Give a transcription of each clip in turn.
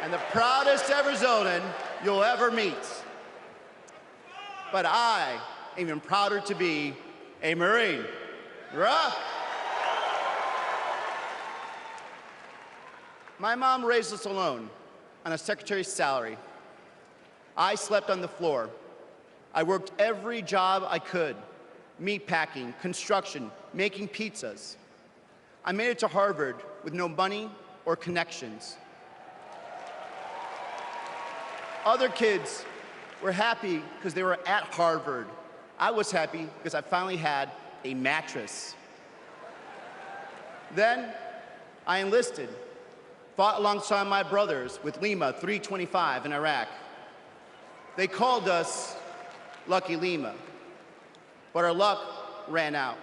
and the proudest Arizonan you'll ever meet. But I am even prouder to be a Marine. Rah! My mom raised us alone on a secretary's salary. I slept on the floor. I worked every job I could: meat packing, construction, making pizzas. I made it to Harvard with no money or connections. Other kids were happy because they were at Harvard. I was happy because I finally had a mattress. Then I enlisted, fought alongside my brothers with Lima 325 in Iraq. They called us Lucky Lima, but our luck ran out.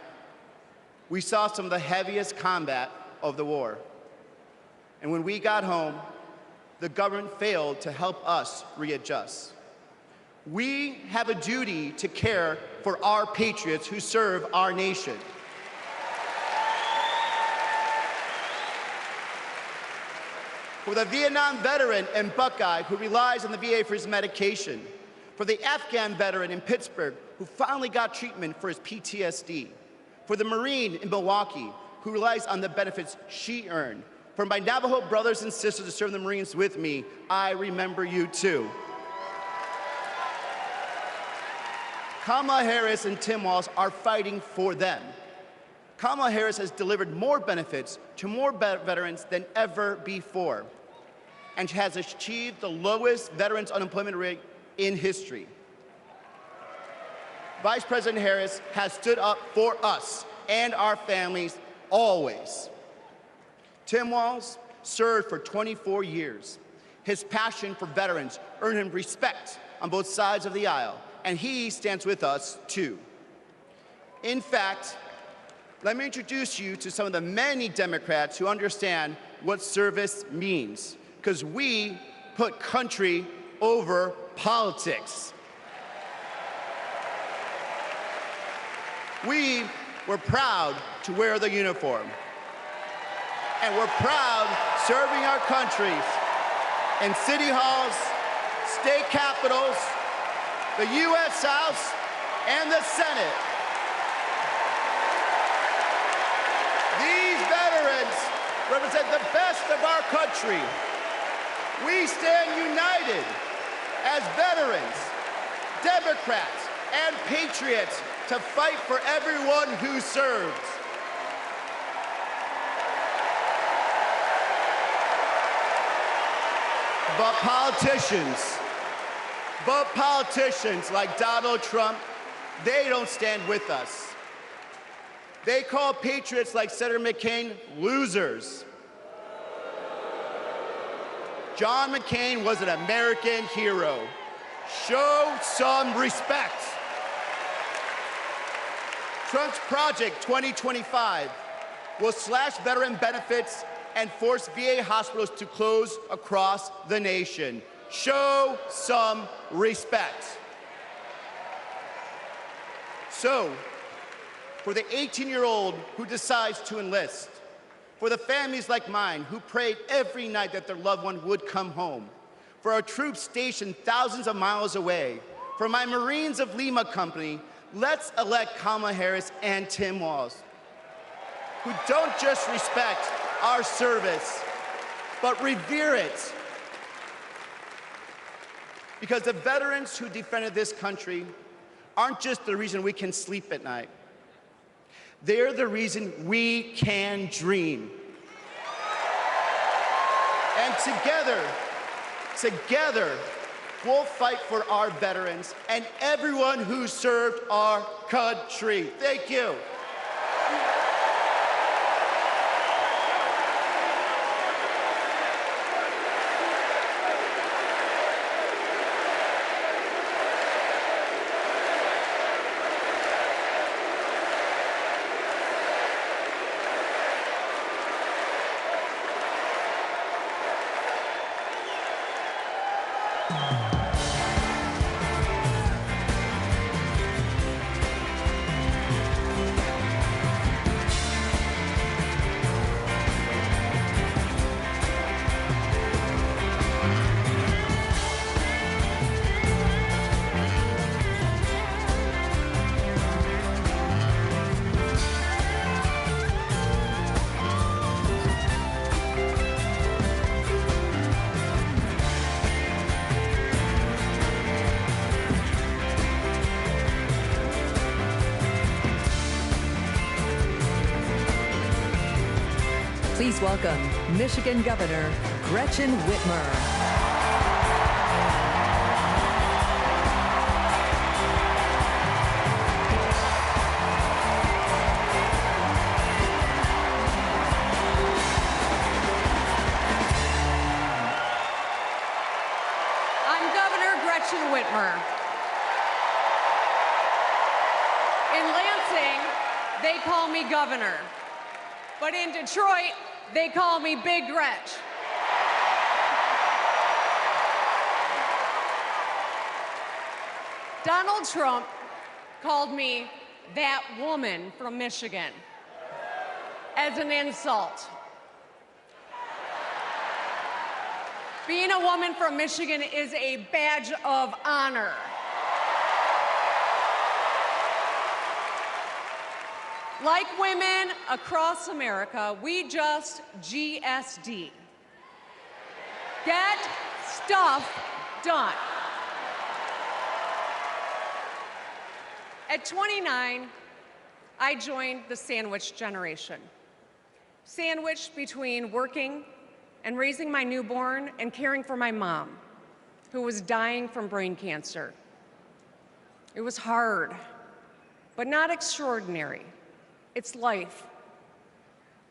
We saw some of the heaviest combat of the war. And when we got home, the government failed to help us readjust. We have a duty to care for our patriots who serve our nation. For the Vietnam veteran and Buckeye who relies on the VA for his medication. For the Afghan veteran in Pittsburgh who finally got treatment for his PTSD. For the Marine in Milwaukee who relies on the benefits she earned. For my Navajo brothers and sisters who serve the Marines with me, I remember you too. Kamala Harris and Tim Walz are fighting for them. Kamala Harris has delivered more benefits to more veterans than ever before, and has achieved the lowest veterans unemployment rate in history. Vice President Harris has stood up for us and our families always. Tim Walz served for 24 years. His passion for veterans earned him respect on both sides of the aisle, and he stands with us too. In fact, let me introduce you to some of the many Democrats who understand what service means, because we put country over politics. We were proud to wear the uniform. And we're proud serving our countries in city halls, state capitals, the U.S. House, and the Senate. These veterans represent the best of our country. We stand united as veterans, Democrats, and patriots to fight for everyone who serves. But politicians like Donald Trump, they don't stand with us. They call patriots like Senator McCain losers. John McCain was an American hero. Show some respect. Trump's Project 2025 will slash veteran benefits and force VA hospitals to close across the nation. Show some respect. So, for the 18-year-old who decides to enlist, for the families like mine who prayed every night that their loved one would come home, for our troops stationed thousands of miles away, for my Marines of Lima Company, let's elect Kamala Harris and Tim Walz, who don't just respect our service, but revere it. Because the veterans who defended this country aren't just the reason we can sleep at night. They're the reason we can dream. And together, we'll fight for our veterans and everyone who served our country. Thank you. welcome Michigan Governor Gretchen Whitmer. Whitmer. In Lansing, they call me governor, but in Detroit, they call me Big Gretch. Donald Trump called me that woman from Michigan as an insult. Being a woman from Michigan is a badge of honor. Like women across America, we just GSD. Get stuff done. At 29, I joined the sandwich generation. Sandwiched between working and raising my newborn and caring for my mom, who was dying from brain cancer. It was hard, but not extraordinary. It's life.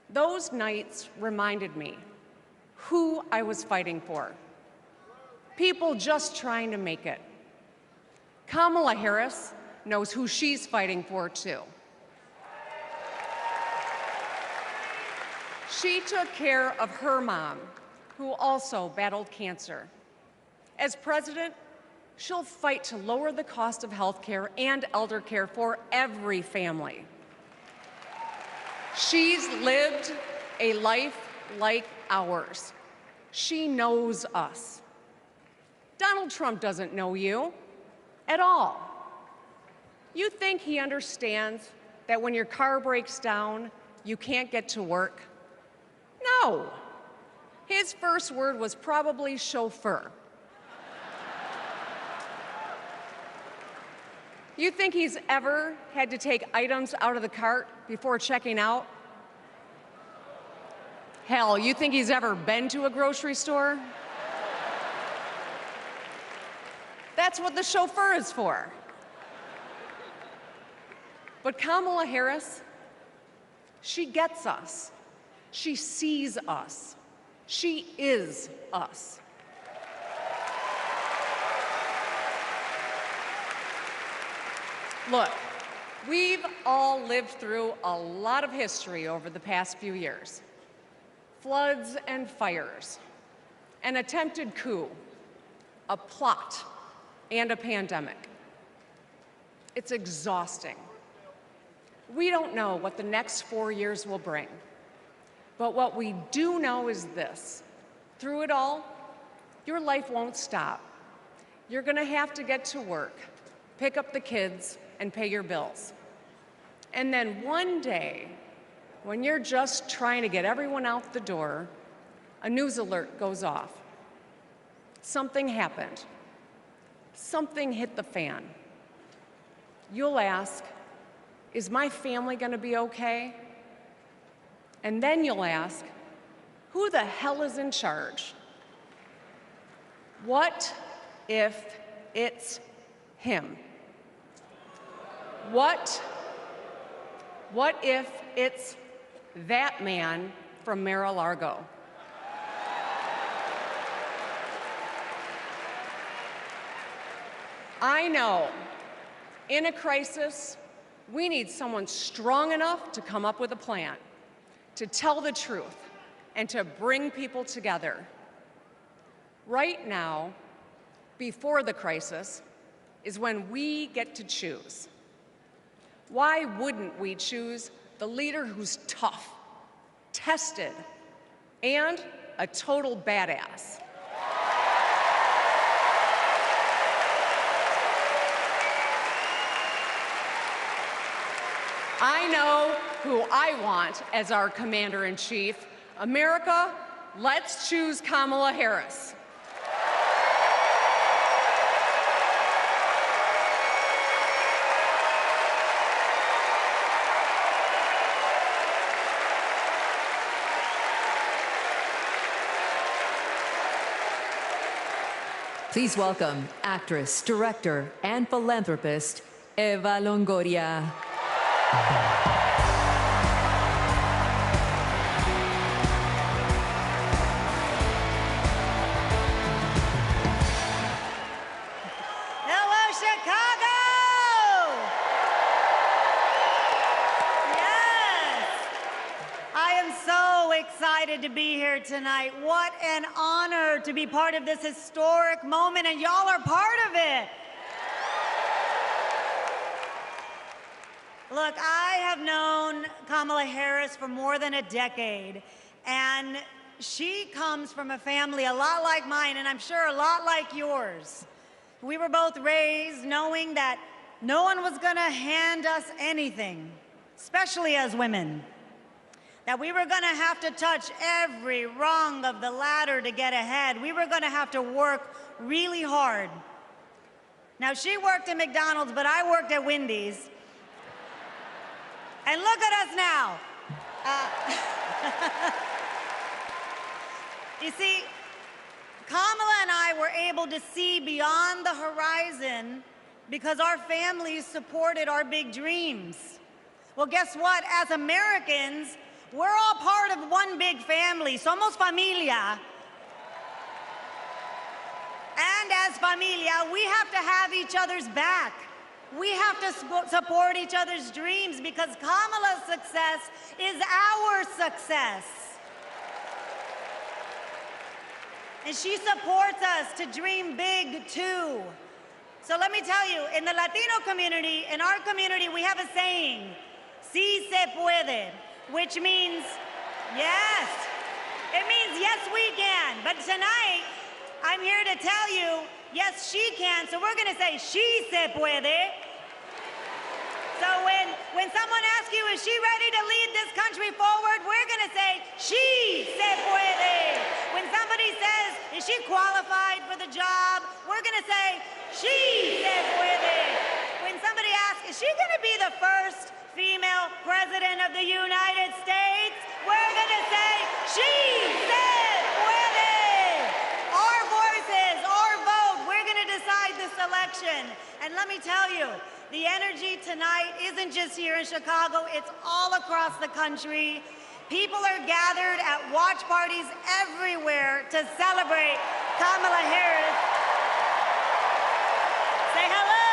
Those nights reminded me who I was fighting for. People just trying to make it. Kamala Harris knows who she's fighting for, too. She took care of her mom, who also battled cancer. As president, she'll fight to lower the cost of health care and elder care for every family. She's lived a life like ours. She knows us. Donald Trump doesn't know you at all. You think he understands that when your car breaks down, you can't get to work? No. His first word was probably chauffeur. You think he's ever had to take items out of the cart before checking out? Hell, you think he's ever been to a grocery store? That's what the chauffeur is for. But Kamala Harris, she gets us. She sees us. She is us. Look, we've all lived through a lot of history over the past few years. Floods and fires, an attempted coup, a plot, and a pandemic. It's exhausting. We don't know what the next 4 years will bring. But what we do know is this. Through it all, your life won't stop. You're going to have to get to work, pick up the kids, and pay your bills. And then one day, when you're just trying to get everyone out the door, a news alert goes off. Something happened. Something hit the fan. You'll ask, is my family going to be okay? And then you'll ask, who the hell is in charge? What if it's him? What if it's that man from Mar-a-Lago? I know, in a crisis, we need someone strong enough to come up with a plan, to tell the truth, and to bring people together. Right now, before the crisis, is when we get to choose. Why wouldn't we choose the leader who's tough, tested, and a total badass? I know who I want as our commander-in-chief. America, let's choose Kamala Harris. Please welcome actress, director, and philanthropist, Eva Longoria. Hello, Chicago! Yes! I am so excited to be here tonight. What an honor to be part of this historic moment, and y'all are part of it. Look, I have known Kamala Harris for more than a decade, and she comes from a family a lot like mine, and I'm sure a lot like yours. We were both raised knowing that no one was going to hand us anything, especially as women. That we were going to have to touch every rung of the ladder to get ahead. We were going to have to work really hard. Now, she worked at McDonald's, but I worked at Wendy's. And look at us now. You see, Kamala and I were able to see beyond the horizon because our families supported our big dreams. Well, guess what? As Americans, we're all part of one big family. Somos familia. And as familia, we have to have each other's back. We have to support each other's dreams because Kamala's success is our success. And she supports us to dream big, too. So let me tell you, in the Latino community, in our community, we have a saying, sí se puede, which means yes. It means yes, we can. But tonight, I'm here to tell you, yes, she can. So we're going to say, she se puede. So when someone asks you, is she ready to lead this country forward, we're going to say, she se puede. When somebody says, is she qualified for the job, we're going to say, she se puede. When somebody asks, is she going to be the first female president of the United States, we're going to say, she se puede. Our voices, our vote, we're going to decide this election. And let me tell you, the energy tonight isn't just here in Chicago, it's all across the country. People are gathered at watch parties everywhere to celebrate Kamala Harris. Say hello.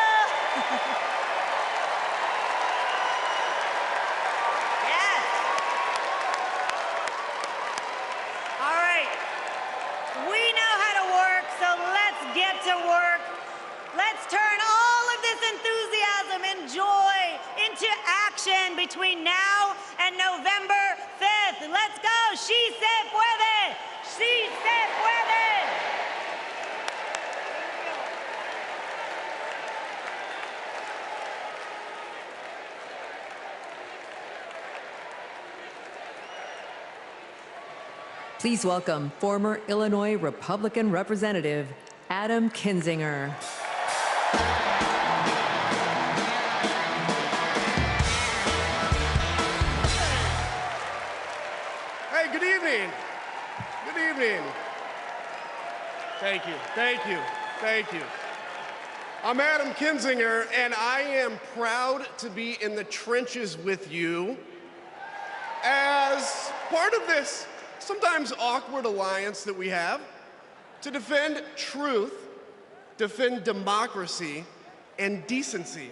Yes. All right. We know how to work, so let's get to work. Let's turn all of this enthusiasm and joy into action between now and November 5th. Let's go. She se puede. She se puede. Please welcome former Illinois Republican Representative, Adam Kinzinger. Hey, good evening. Good evening. Thank you, thank you, thank you. I'm Adam Kinzinger, and I am proud to be in the trenches with you as part of this sometimes awkward alliance that we have to defend truth, defend democracy, and decency.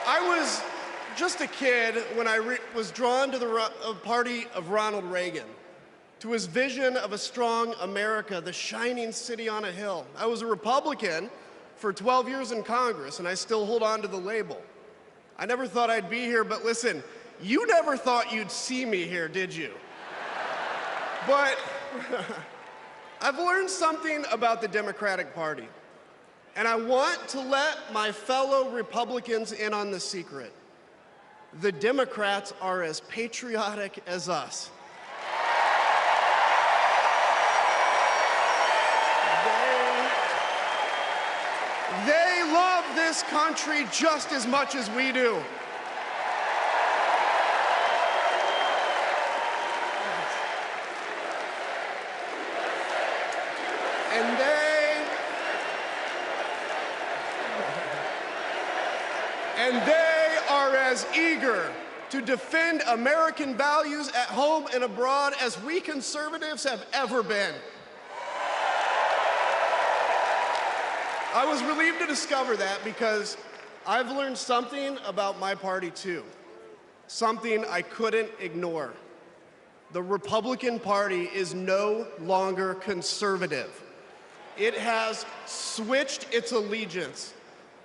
I was just a kid when I was drawn to the party of Ronald Reagan, to his vision of a strong America, the shining city on a hill. I was a Republican for 12 years in Congress, and I still hold on to the label. I never thought I'd be here, but listen, you never thought you'd see me here, did you? But I've learned something about the Democratic Party, and I want to let my fellow Republicans in on the secret. The Democrats are as patriotic as us. They love this country just as much as we do. And they And they are as eager to defend American values at home and abroad as we conservatives have ever been. I was relieved to discover that because I've learned something about my party too, something I couldn't ignore. The Republican Party is no longer conservative. It has switched its allegiance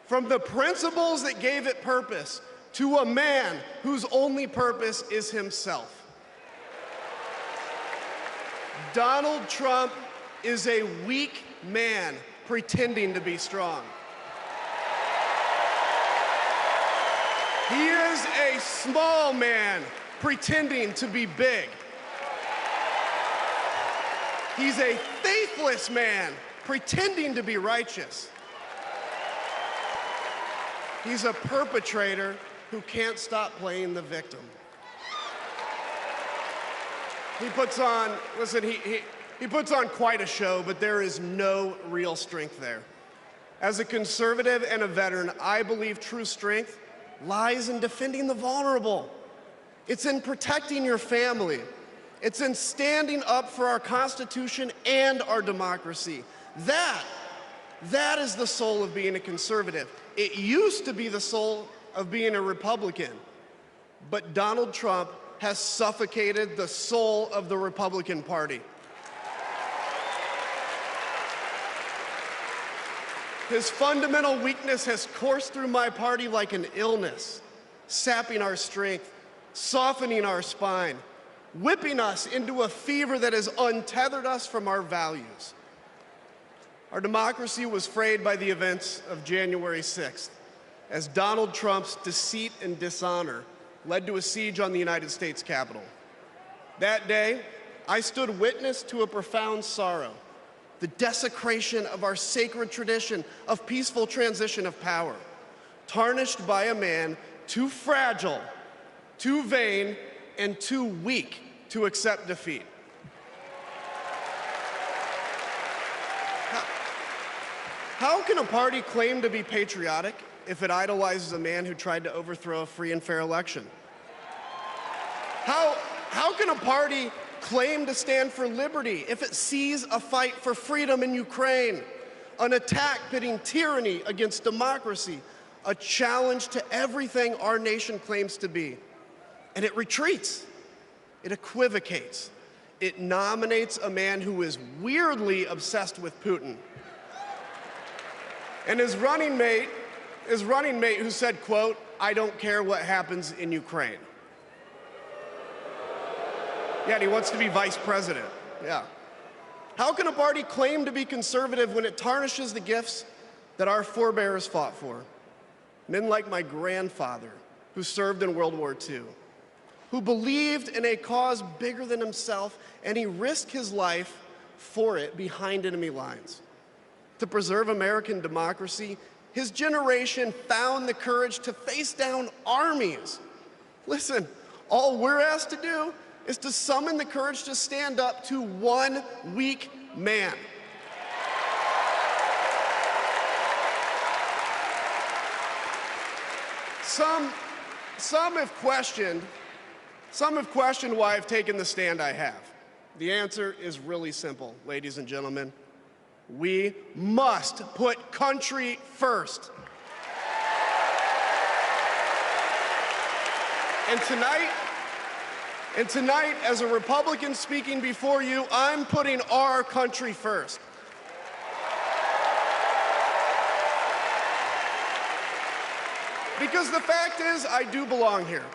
from the principles that gave it purpose to a man whose only purpose is himself. Donald Trump is a weak man pretending to be strong. He is a small man pretending to be big. He's a faithless man pretending to be righteous. He's a perpetrator who can't stop playing the victim. He puts on, listen, he puts on quite a show, but there is no real strength there. As a conservative and a veteran, I believe true strength lies in defending the vulnerable. It's in protecting your family. It's in standing up for our Constitution and our democracy. That is the soul of being a conservative. It used to be the soul of being a Republican, but Donald Trump has suffocated the soul of the Republican Party. His fundamental weakness has coursed through my party like an illness, sapping our strength, softening our spine, whipping us into a fever that has untethered us from our values. Our democracy was frayed by the events of January 6th, as Donald Trump's deceit and dishonor led to a siege on the United States Capitol. That day, I stood witness to a profound sorrow, the desecration of our sacred tradition of peaceful transition of power, tarnished by a man too fragile, too vain, and too weak to accept defeat. How can a party claim to be patriotic if it idolizes a man who tried to overthrow a free and fair election? How can a party claim to stand for liberty if it sees a fight for freedom in Ukraine, an attack pitting tyranny against democracy, a challenge to everything our nation claims to be, and it retreats, it equivocates, it nominates a man who is weirdly obsessed with Putin? And his running mate who said, quote, "I don't care what happens in Ukraine." Yeah, and he wants to be vice president. Yeah. How can a party claim to be conservative when it tarnishes the gifts that our forebears fought for? Men like my grandfather, who served in World War II, who believed in a cause bigger than himself, and he risked his life for it behind enemy lines. To preserve American democracy, his generation found the courage to face down armies. Listen, all we're asked to do is to summon the courage to stand up to one weak man. Some have questioned why I've taken the stand I have. The answer is really simple, ladies and gentlemen. We must put country first. And tonight, as a Republican speaking before you, I'm putting our country first. Because the fact is, I do belong here.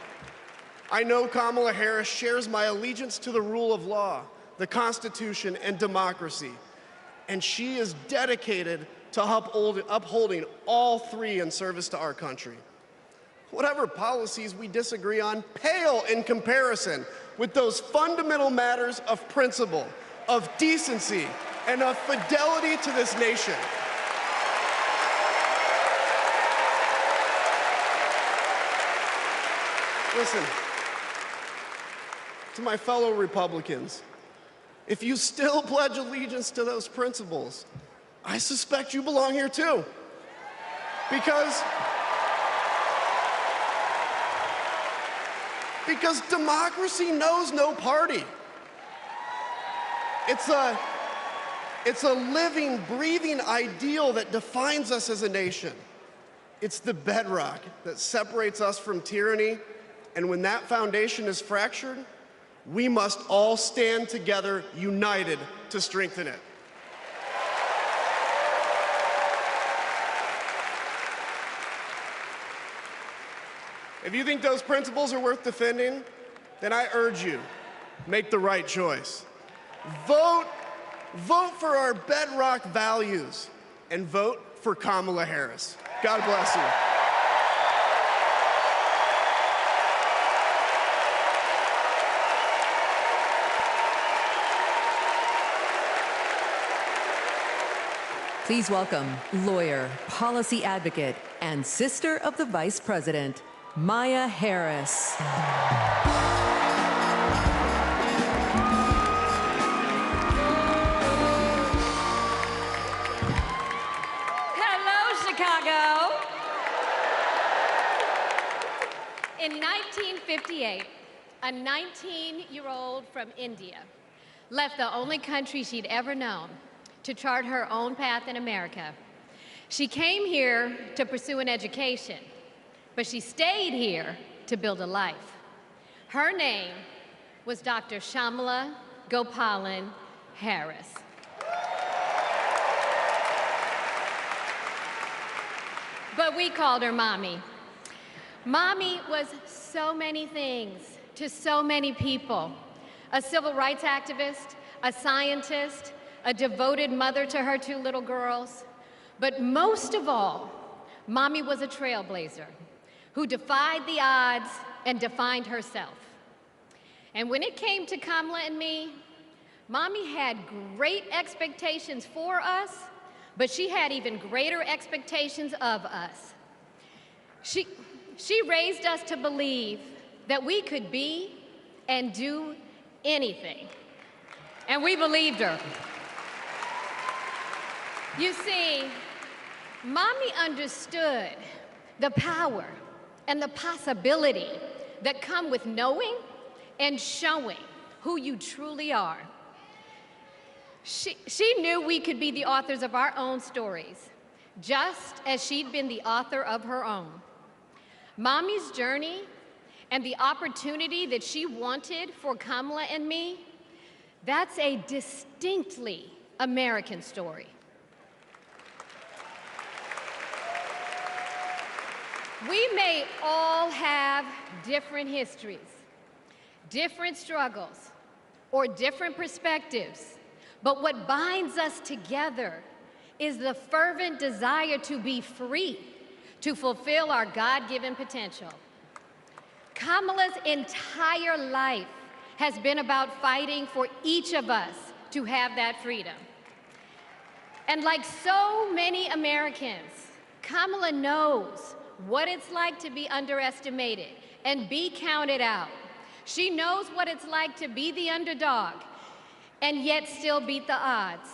I know Kamala Harris shares my allegiance to the rule of law, the Constitution, and democracy. And she is dedicated to upholding all three in service to our country. Whatever policies we disagree on pale in comparison with those fundamental matters of principle, of decency, and of fidelity to this nation. Listen, to my fellow Republicans, if you still pledge allegiance to those principles, I suspect you belong here too. Because Because democracy knows no party. It's a living, breathing ideal that defines us as a nation. It's the bedrock that separates us from tyranny, and when that foundation is fractured, we must all stand together, united, to strengthen it. If you think those principles are worth defending, then I urge you, make the right choice. Vote for our bedrock values, and vote for Kamala Harris. God bless you. Please welcome lawyer, policy advocate, and sister of the Vice President, Maya Harris. Hello, Chicago. In 1958, a 19-year-old from India left the only country she'd ever known to chart her own path in America. She came here to pursue an education, but she stayed here to build a life. Her name was Dr. Kamala Gopalan Harris. But we called her Mommy. Mommy was so many things to so many people. A civil rights activist, a scientist, a devoted mother to her 2 little girls. But most of all, Mommy was a trailblazer who defied the odds and defined herself. And when it came to Kamala and me, Mommy had great expectations for us, but she had even greater expectations of us. She raised us to believe that we could be and do anything. And we believed her. You see, Mommy understood the power and the possibility that come with knowing and showing who you truly are. She knew we could be the authors of our own stories, just as she'd been the author of her own. Mommy's journey and the opportunity that she wanted for Kamala and me, that's a distinctly American story. We may all have different histories, different struggles, or different perspectives, but what binds us together is the fervent desire to be free, to fulfill our God-given potential. Kamala's entire life has been about fighting for each of us to have that freedom. And like so many Americans, Kamala knows what it's like to be underestimated and be counted out. She knows what it's like to be the underdog and yet still beat the odds.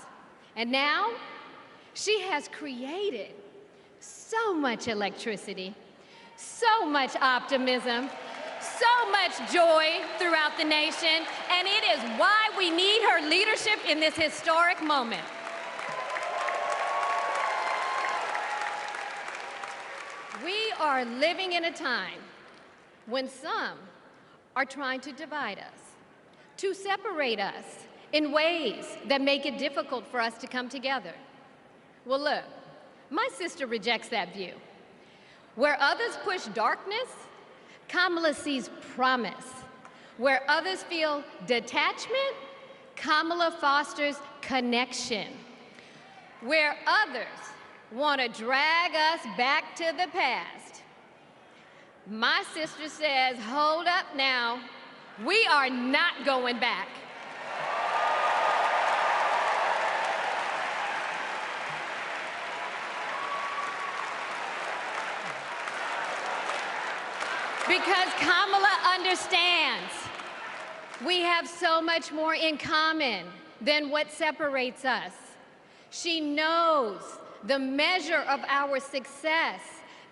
And now, she has created so much electricity, so much optimism, so much joy throughout the nation, and it is why we need her leadership in this historic moment. We are living in a time when some are trying to divide us, to separate us in ways that make it difficult for us to come together. Well, look, my sister rejects that view. Where others push darkness, Kamala sees promise. Where others feel detachment, Kamala fosters connection. Where others want to drag us back to the past, my sister says, hold up now, we are not going back. Because Kamala understands we have so much more in common than what separates us. She knows the measure of our success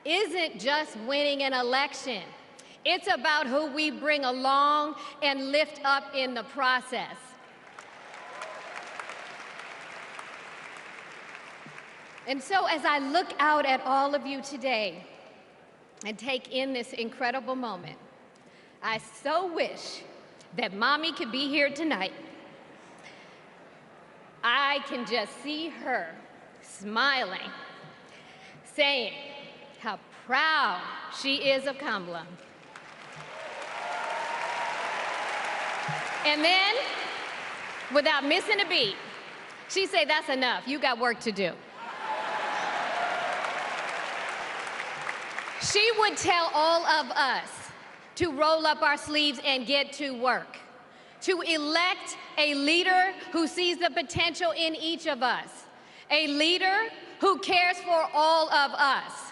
isn't just winning an election. It's about who we bring along and lift up in the process. And so as I look out at all of you today and take in this incredible moment, I so wish that Mommy could be here tonight. I can just see her smiling, saying how proud she is of Kamala. And then, without missing a beat, she'd say, "That's enough, you got work to do." She would tell all of us to roll up our sleeves and get to work, to elect a leader who sees the potential in each of us, a leader who cares for all of us,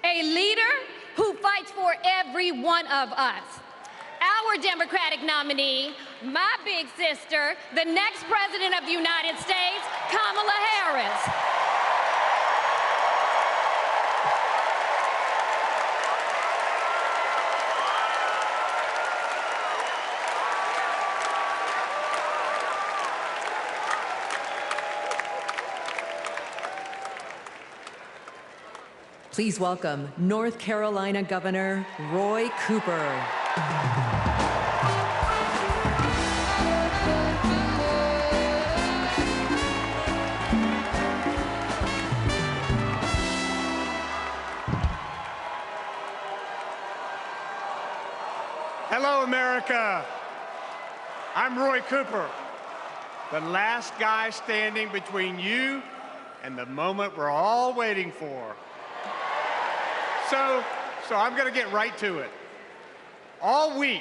a leader who fights for every one of us. Our Democratic nominee, my big sister, the next President of the United States, Kamala Harris. Please welcome North Carolina Governor Roy Cooper. Hello, America. I'm Roy Cooper, the last guy standing between you and the moment we're all waiting for. So I'm going to get right to it. All week,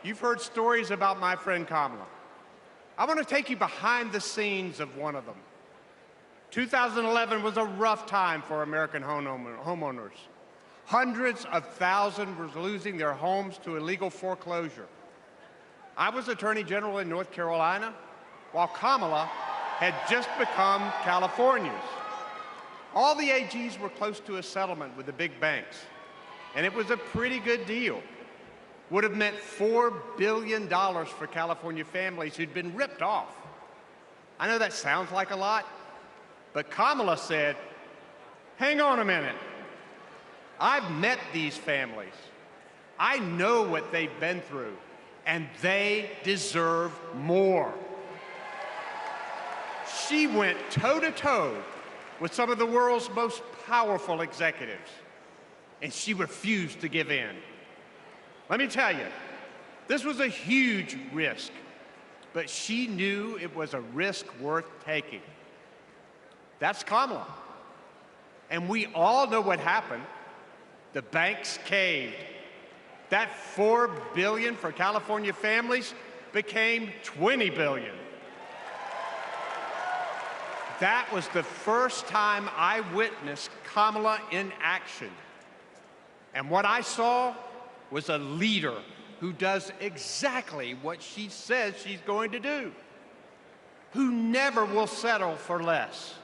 you've heard stories about my friend Kamala. I want to take you behind the scenes of one of them. 2011 was a rough time for American homeowners. Hundreds of thousands were losing their homes to illegal foreclosure. I was Attorney General in North Carolina, while Kamala had just become California's. All the AGs were close to a settlement with the big banks, and it was a pretty good deal. Would have meant $4 billion for California families who'd been ripped off. I know that sounds like a lot, but Kamala said, hang on a minute. I've met these families. I know what they've been through, and they deserve more. She went toe-to-toe with some of the world's most powerful executives, and she refused to give in. Let me tell you, this was a huge risk, but she knew it was a risk worth taking. That's Kamala. And we all know what happened. The banks caved. That $4 billion for California families became $20 billion. That was the first time I witnessed Kamala in action. And what I saw was a leader who does exactly what she says she's going to do, who never will settle for less.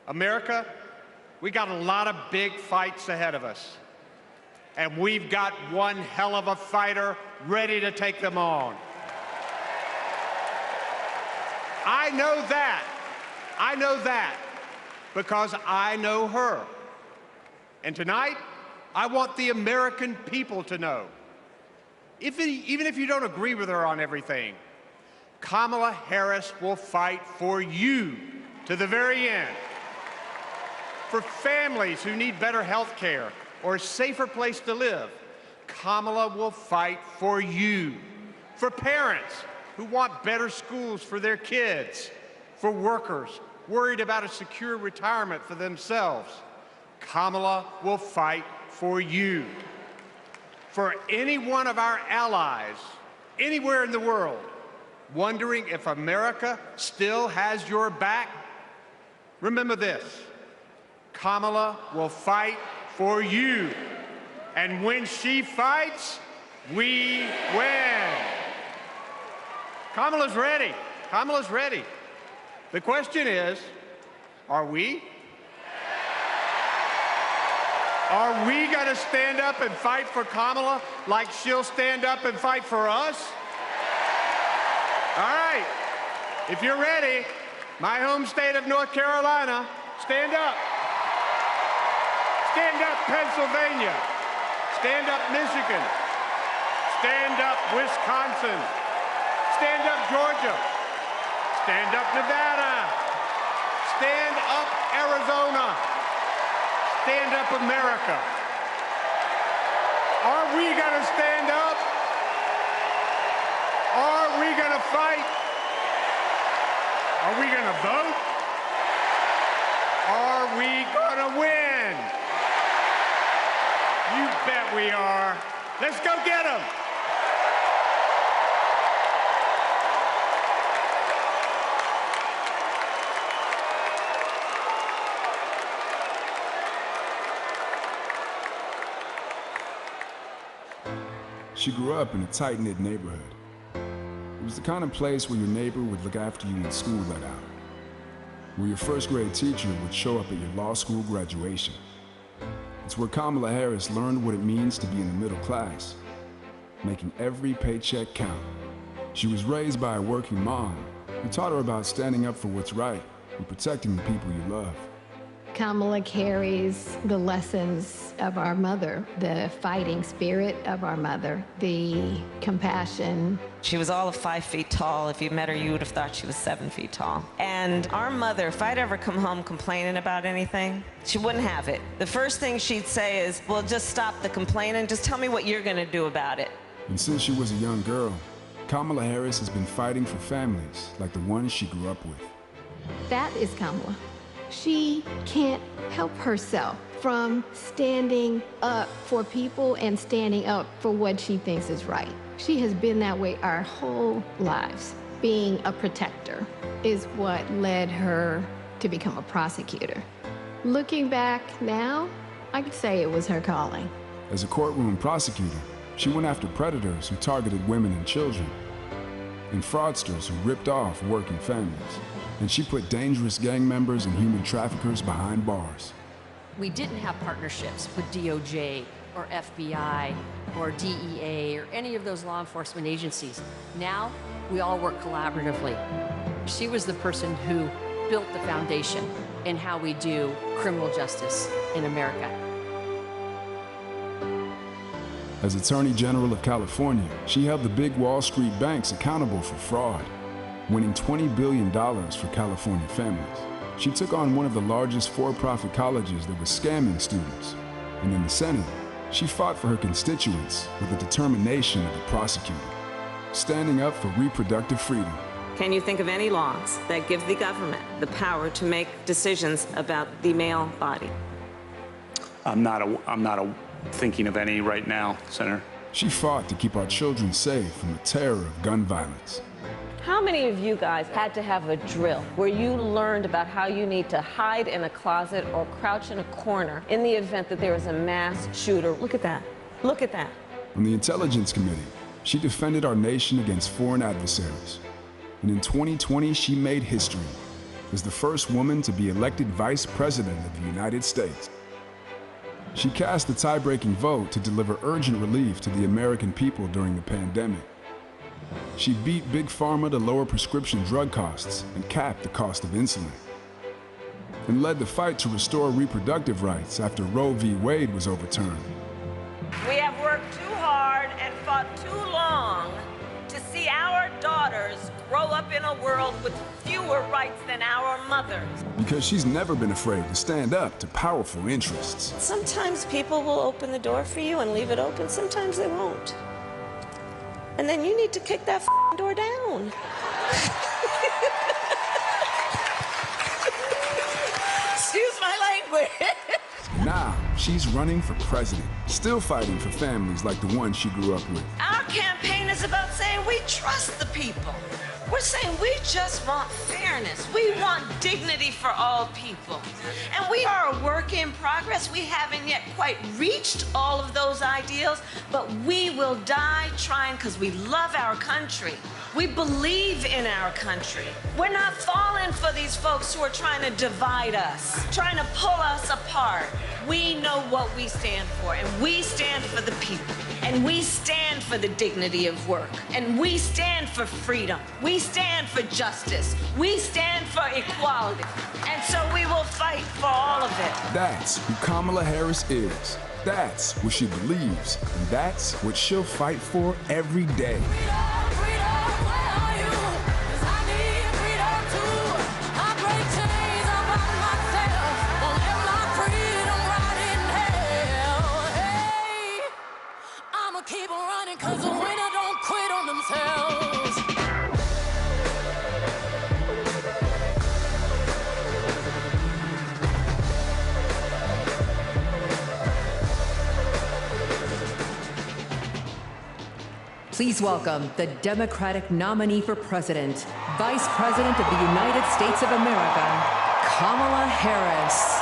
America, we got a lot of big fights ahead of us, and we've got one hell of a fighter ready to take them on. I know that because I know her. And tonight, I want the American people to know, even if you don't agree with her on everything, Kamala Harris will fight for you to the very end. For families who need better health care or a safer place to live, Kamala will fight for you. For parents who want better schools for their kids, for workers worried about a secure retirement for themselves, Kamala will fight for you. For any one of our allies, anywhere in the world, wondering if America still has your back, remember this: Kamala will fight for you. And when she fights, we win. Kamala's ready. Kamala's ready. The question is, are we? Are we going to stand up and fight for Kamala like she'll stand up and fight for us? All right. If you're ready, my home state of North Carolina, stand up. Stand up, Pennsylvania. Stand up, Michigan. Stand up, Wisconsin. Stand up, Georgia. Stand up, Nevada. Stand up, Arizona. Stand up, America. Are we going to stand up? Are we going to fight? Are we going to vote? Are we going to win? You bet we are. Let's go get them. She grew up in a tight-knit neighborhood. It was the kind of place where your neighbor would look after you when school let out, where your first grade teacher would show up at your law school graduation. It's where Kamala Harris learned what it means to be in the middle class, making every paycheck count. She was raised by a working mom who taught her about standing up for what's right and protecting the people you love. Kamala carries the lessons of our mother, the fighting spirit of our mother, the compassion. She was all of 5 feet tall. If you met her, you would have thought she was 7 feet tall. And our mother, if I'd ever come home complaining about anything, she wouldn't have it. The first thing she'd say is, well, just stop the complaining. Just tell me what you're going to do about it. And since she was a young girl, Kamala Harris has been fighting for families like the ones she grew up with. That is Kamala. She can't help herself from standing up for people and standing up for what she thinks is right. She has been that way our whole lives. Being a protector is what led her to become a prosecutor. Looking back now, I could say it was her calling. As a courtroom prosecutor, she went after predators who targeted women and children, and fraudsters who ripped off working families. And she put dangerous gang members and human traffickers behind bars. We didn't have partnerships with DOJ or FBI or DEA or any of those law enforcement agencies. Now, we all work collaboratively. She was the person who built the foundation in how we do criminal justice in America. As Attorney General of California, she held the big Wall Street banks accountable for fraud, winning $20 billion for California families. She took on one of the largest for-profit colleges that was scamming students. And in the Senate, she fought for her constituents with the determination of a prosecutor, standing up for reproductive freedom. Can you think of any laws that give the government the power to make decisions about the male body? I'm not thinking of any right now, Senator. She fought to keep our children safe from the terror of gun violence. How many of you guys had to have a drill where you learned about how you need to hide in a closet or crouch in a corner in the event that there is a mass shooter? Look at that. Look at that. On the Intelligence Committee, she defended our nation against foreign adversaries. And in 2020, she made history as the first woman to be elected Vice President of the United States. She cast the tie-breaking vote to deliver urgent relief to the American people during the pandemic. She beat Big Pharma to lower prescription drug costs and cap the cost of insulin, and led the fight to restore reproductive rights after Roe v. Wade was overturned. We have worked too hard and fought too long to see our daughters grow up in a world with fewer rights than our mothers. Because she's never been afraid to stand up to powerful interests. Sometimes people will open the door for you and leave it open, sometimes they won't. And then you need to kick that door down. Excuse my language. Now, she's running for president, still fighting for families like the one she grew up with. Our campaign is about saying we trust the people. We're saying we just want fairness. We want dignity for all people. And we are a work in progress. We haven't yet quite reached all of those ideals, but we will die trying because we love our country. We believe in our country. We're not falling for these folks who are trying to divide us, trying to pull us apart. We know what we stand for, and we stand for the people. And we stand for the dignity of work. And we stand for freedom. We stand for justice. We stand for equality. And so we will fight for all of it. That's who Kamala Harris is. That's what she believes. And that's what she'll fight for every day. Keep on running, cause the winner don't quit on themselves. Please welcome the Democratic nominee for president, Vice President of the United States of America, Kamala Harris.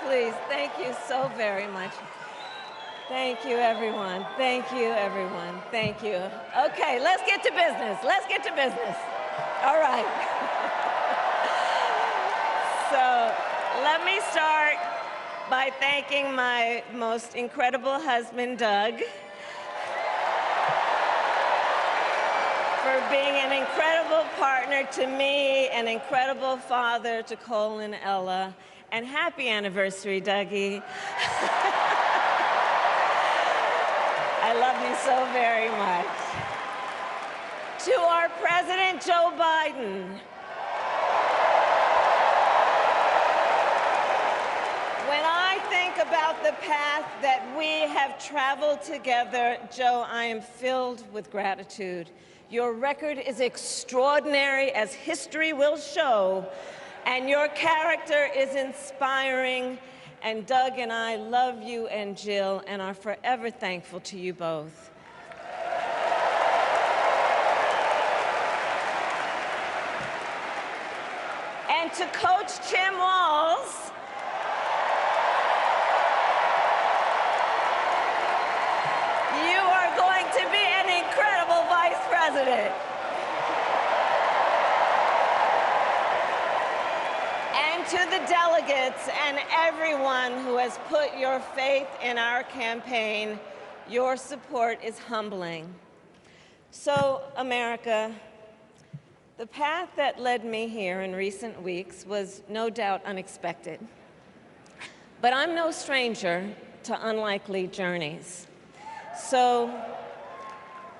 Please, thank you so very much. Thank you, everyone. Thank you, everyone. Thank you. Okay, let's get to business. Let's get to business. All right. So let me start by thanking my most incredible husband, Doug, for being an incredible partner to me, an incredible father to Cole and Ella, and happy anniversary, Dougie. I love you so very much. To our President, Joe Biden. When I think about the path that we have traveled together, Joe, I am filled with gratitude. Your record is extraordinary, as history will show, and your character is inspiring. And Doug and I love you and Jill and are forever thankful to you both. And to Coach Tim Walz, you are going to be an incredible vice president. And to the delegates and everyone who has put your faith in our campaign, your support is humbling. So, America, the path that led me here in recent weeks was no doubt unexpected. But I'm no stranger to unlikely journeys. So,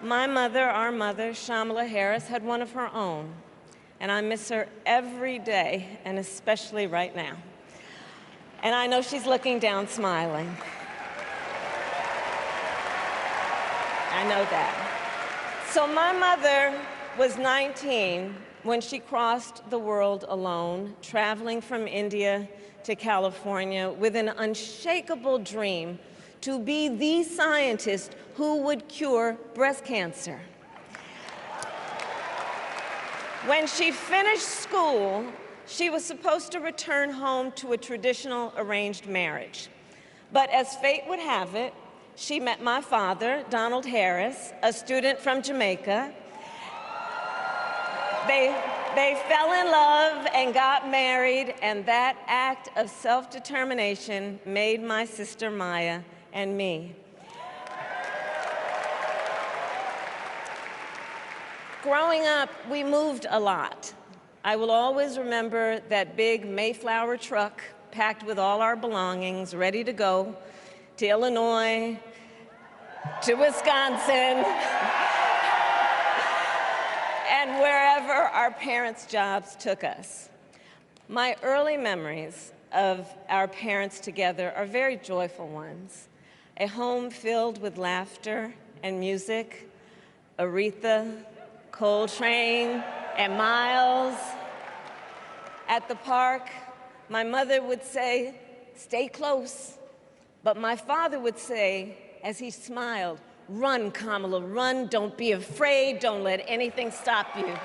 my mother, our mother, Kamala Harris, had one of her own. And I miss her every day, and especially right now. And I know she's looking down, smiling. I know that. So my mother was 19 when she crossed the world alone, traveling from India to California with an unshakable dream to be the scientist who would cure breast cancer. When she finished school, she was supposed to return home to a traditional arranged marriage. But as fate would have it, she met my father, Donald Harris, a student from Jamaica. They fell in love and got married, and that act of self-determination made my sister Maya and me. Growing up, we moved a lot. I will always remember that big Mayflower truck packed with all our belongings, ready to go to Illinois, to Wisconsin, and wherever our parents' jobs took us. My early memories of our parents together are very joyful ones. A home filled with laughter and music, Aretha, Coltrane, and Miles. At the park, my mother would say, "Stay close." But my father would say, as he smiled, "Run, Kamala, run. Don't be afraid. Don't let anything stop you."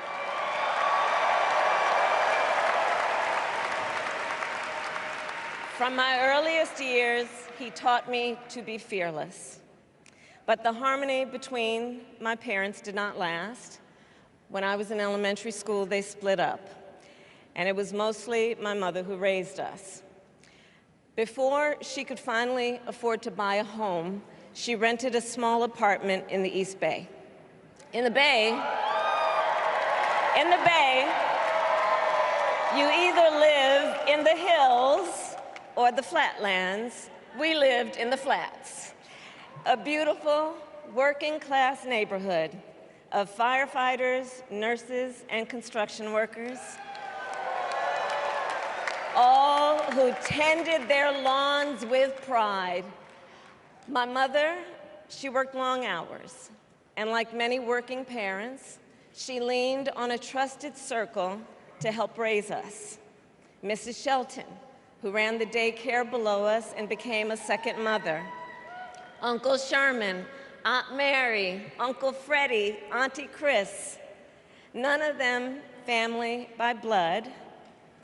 From my earliest years, he taught me to be fearless. But the harmony between my parents did not last. When I was in elementary school, they split up. And it was mostly my mother who raised us. Before she could finally afford to buy a home, she rented a small apartment in the East Bay. In the Bay, you either live in the hills or the flatlands. We lived in the flats. A beautiful, working-class neighborhood of firefighters, nurses, and construction workers, all who tended their lawns with pride. My mother, she worked long hours, and like many working parents, she leaned on a trusted circle to help raise us. Mrs. Shelton, who ran the daycare below us and became a second mother. Uncle Sherman, Aunt Mary, Uncle Freddie, Auntie Chris. None of them family by blood,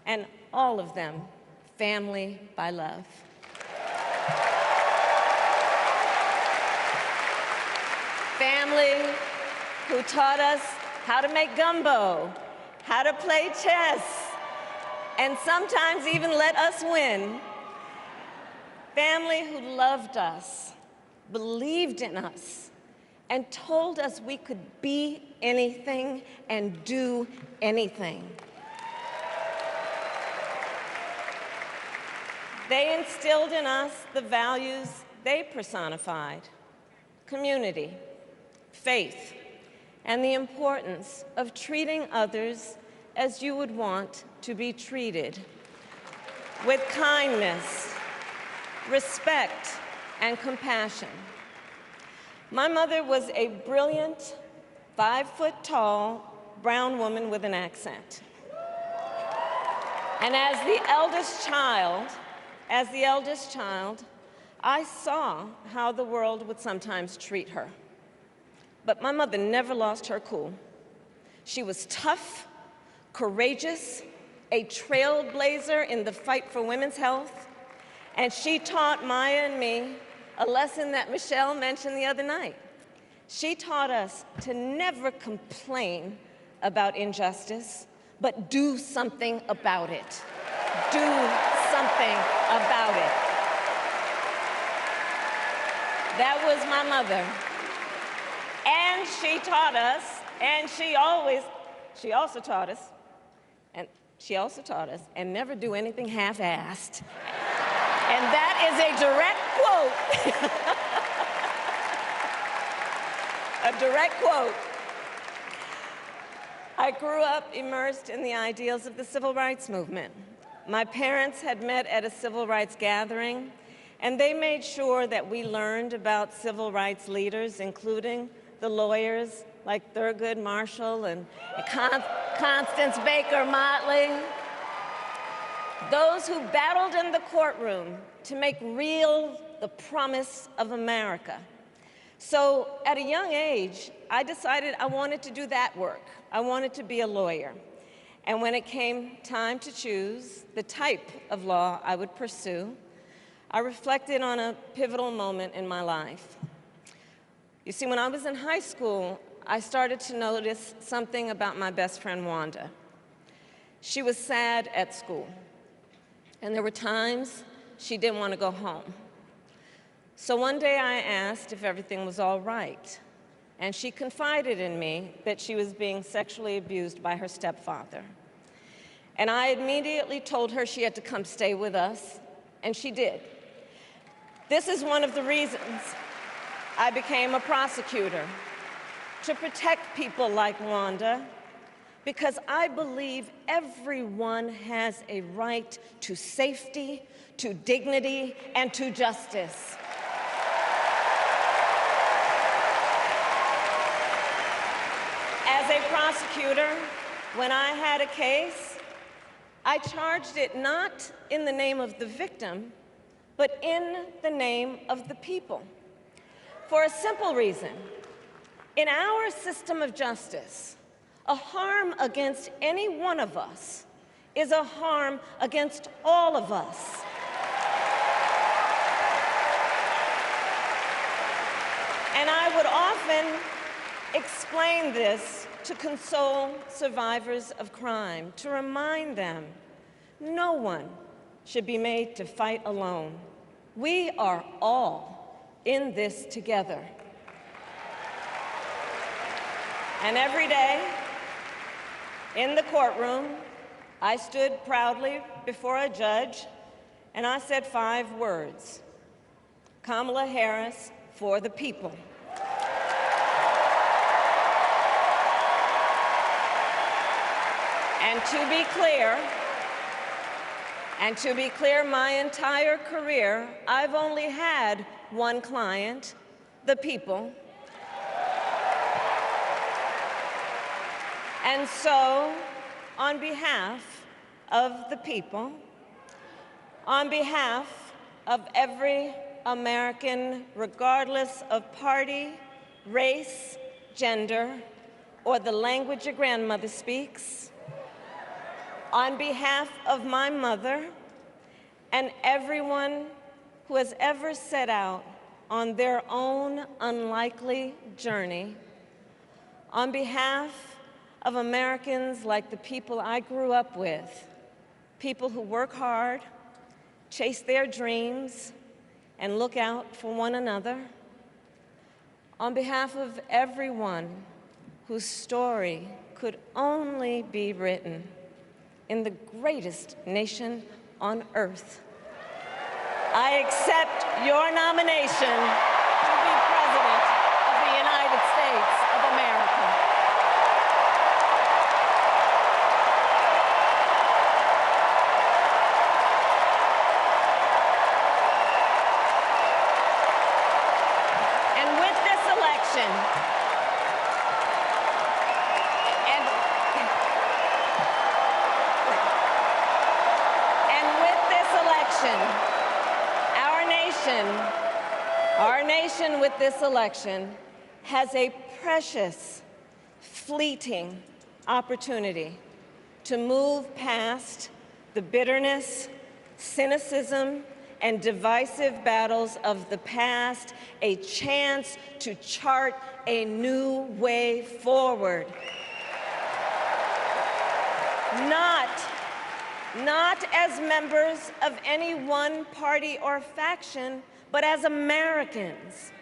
and all of them family by love. Family who taught us how to make gumbo, how to play chess, and sometimes even let us win. Family who loved us, believed in us, and told us we could be anything and do anything. They instilled in us the values they personified: community, faith, and the importance of treating others as you would want to be treated, with kindness, respect, and compassion. My mother was a brilliant, 5-foot-tall, brown woman with an accent. And as the eldest child, I saw how the world would sometimes treat her. But my mother never lost her cool. She was tough, courageous, a trailblazer in the fight for women's health, and she taught Maya and me a lesson that Michelle mentioned the other night. She taught us to never complain about injustice, but do something about it. Do something about it. That was my mother. And she taught us, and she also taught us, and never do anything half-assed. And that is a direct quote. A direct quote. I grew up immersed in the ideals of the civil rights movement. My parents had met at a civil rights gathering, and they made sure that we learned about civil rights leaders, including the lawyers like Thurgood Marshall and Constance Baker Motley, those who battled in the courtroom to make real the promise of America. So at a young age, I decided I wanted to do that work. I wanted to be a lawyer. And when it came time to choose the type of law I would pursue, I reflected on a pivotal moment in my life. You see, when I was in high school, I started to notice something about my best friend, Wanda. She was sad at school, and there were times she didn't want to go home. So one day I asked if everything was all right, and she confided in me that she was being sexually abused by her stepfather. And I immediately told her she had to come stay with us, and she did. This is one of the reasons I became a prosecutor, to protect people like Wanda, because I believe everyone has a right to safety, to dignity, and to justice. As a prosecutor, when I had a case, I charged it not in the name of the victim, but in the name of the people. For a simple reason. In our system of justice, a harm against any one of us is a harm against all of us. And I would often explain this to console survivors of crime, to remind them no one should be made to fight alone. We are all in this together. And every day in the courtroom, I stood proudly before a judge and I said 5 words: Kamala Harris for the people. And to be clear, my entire career, I've only had one client, the people. And so, on behalf of the people, on behalf of every American, regardless of party, race, gender, or the language your grandmother speaks, on behalf of my mother and everyone who has ever set out on their own unlikely journey, on behalf of Americans like the people I grew up with, people who work hard, chase their dreams, and look out for one another, on behalf of everyone whose story could only be written in the greatest nation on earth, I accept your nomination to be President of the United States of America. about this election has a precious, fleeting opportunity to move past the bitterness, cynicism, and divisive battles of the past, a chance to chart a new way forward. Not as members of any one party or faction, but as Americans.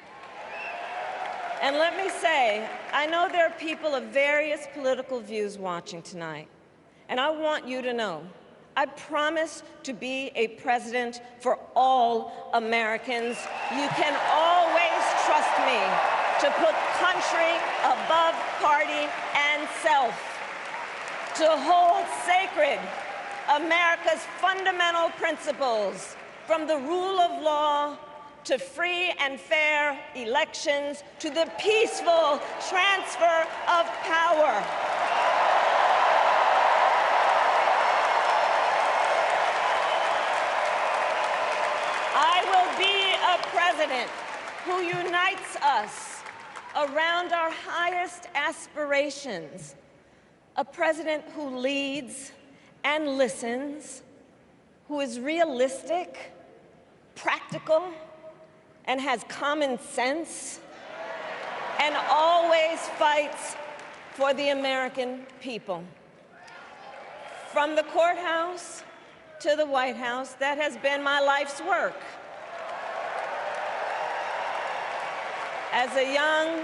And let me say, I know there are people of various political views watching tonight, and I want you to know, I promise to be a president for all Americans. You can always trust me to put country above party and self, to hold sacred America's fundamental principles, from the rule of law to free and fair elections to the peaceful transfer of power. I will be a president who unites us around our highest aspirations, a president who leads and listens, who is realistic, practical, and has common sense, and always fights for the American people. From the courthouse to the White House, that has been my life's work. As a young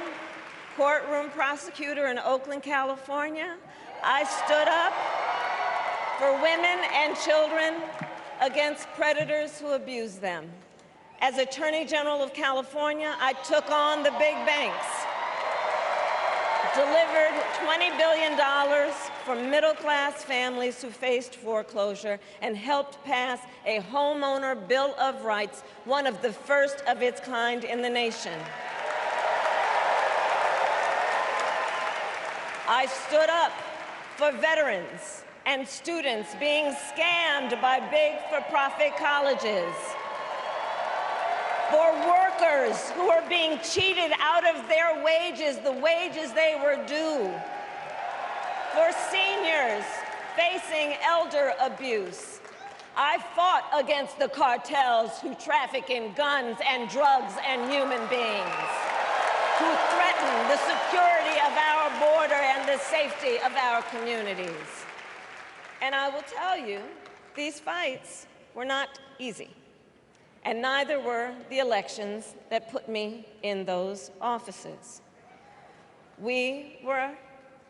courtroom prosecutor in Oakland, California, I stood up for women and children against predators who abuse them. As Attorney General of California, I took on the big banks, delivered $20 billion for middle-class families who faced foreclosure, and helped pass a homeowner Bill of Rights, one of the first of its kind in the nation. I stood up for veterans and students being scammed by big for-profit colleges, for workers who are being cheated out of their wages, the wages they were due, for seniors facing elder abuse. I fought against the cartels who traffic in guns and drugs and human beings, who threaten the security of our border and the safety of our communities. And I will tell you, these fights were not easy, and neither were the elections that put me in those offices. We were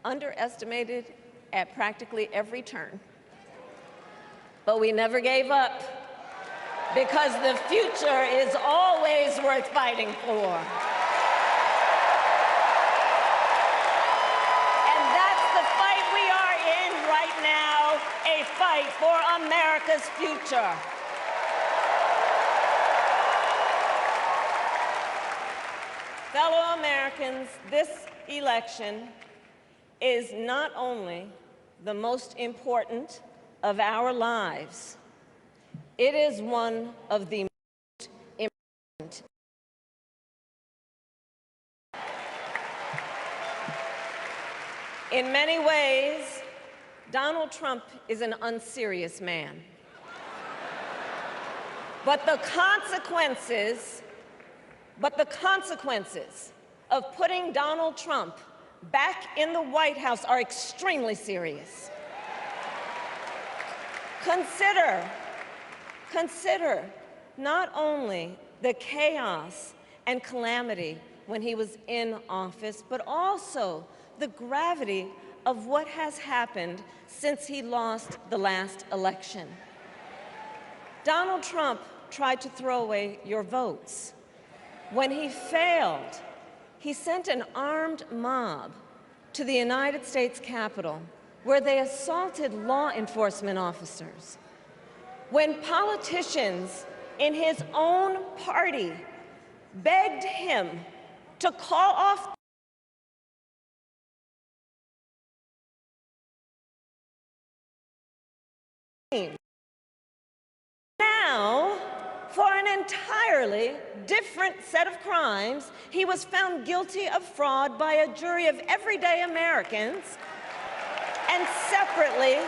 underestimated at practically every turn, but we never gave up, because the future is always worth fighting for. Fight for America's future. Fellow Americans, this election is not only the most important of our lives, it is one of the most important. In many ways, Donald Trump is an unserious man. But the consequences of putting Donald Trump back in the White House are extremely serious. Consider not only the chaos and calamity when he was in office, but also the gravity of what has happened since he lost the last election. Donald Trump tried to throw away your votes. When he failed, he sent an armed mob to the United States Capitol, where they assaulted law enforcement officers. When politicians in his own party begged him to call off now, for an entirely different set of crimes, he was found guilty of fraud by a jury of everyday Americans and separately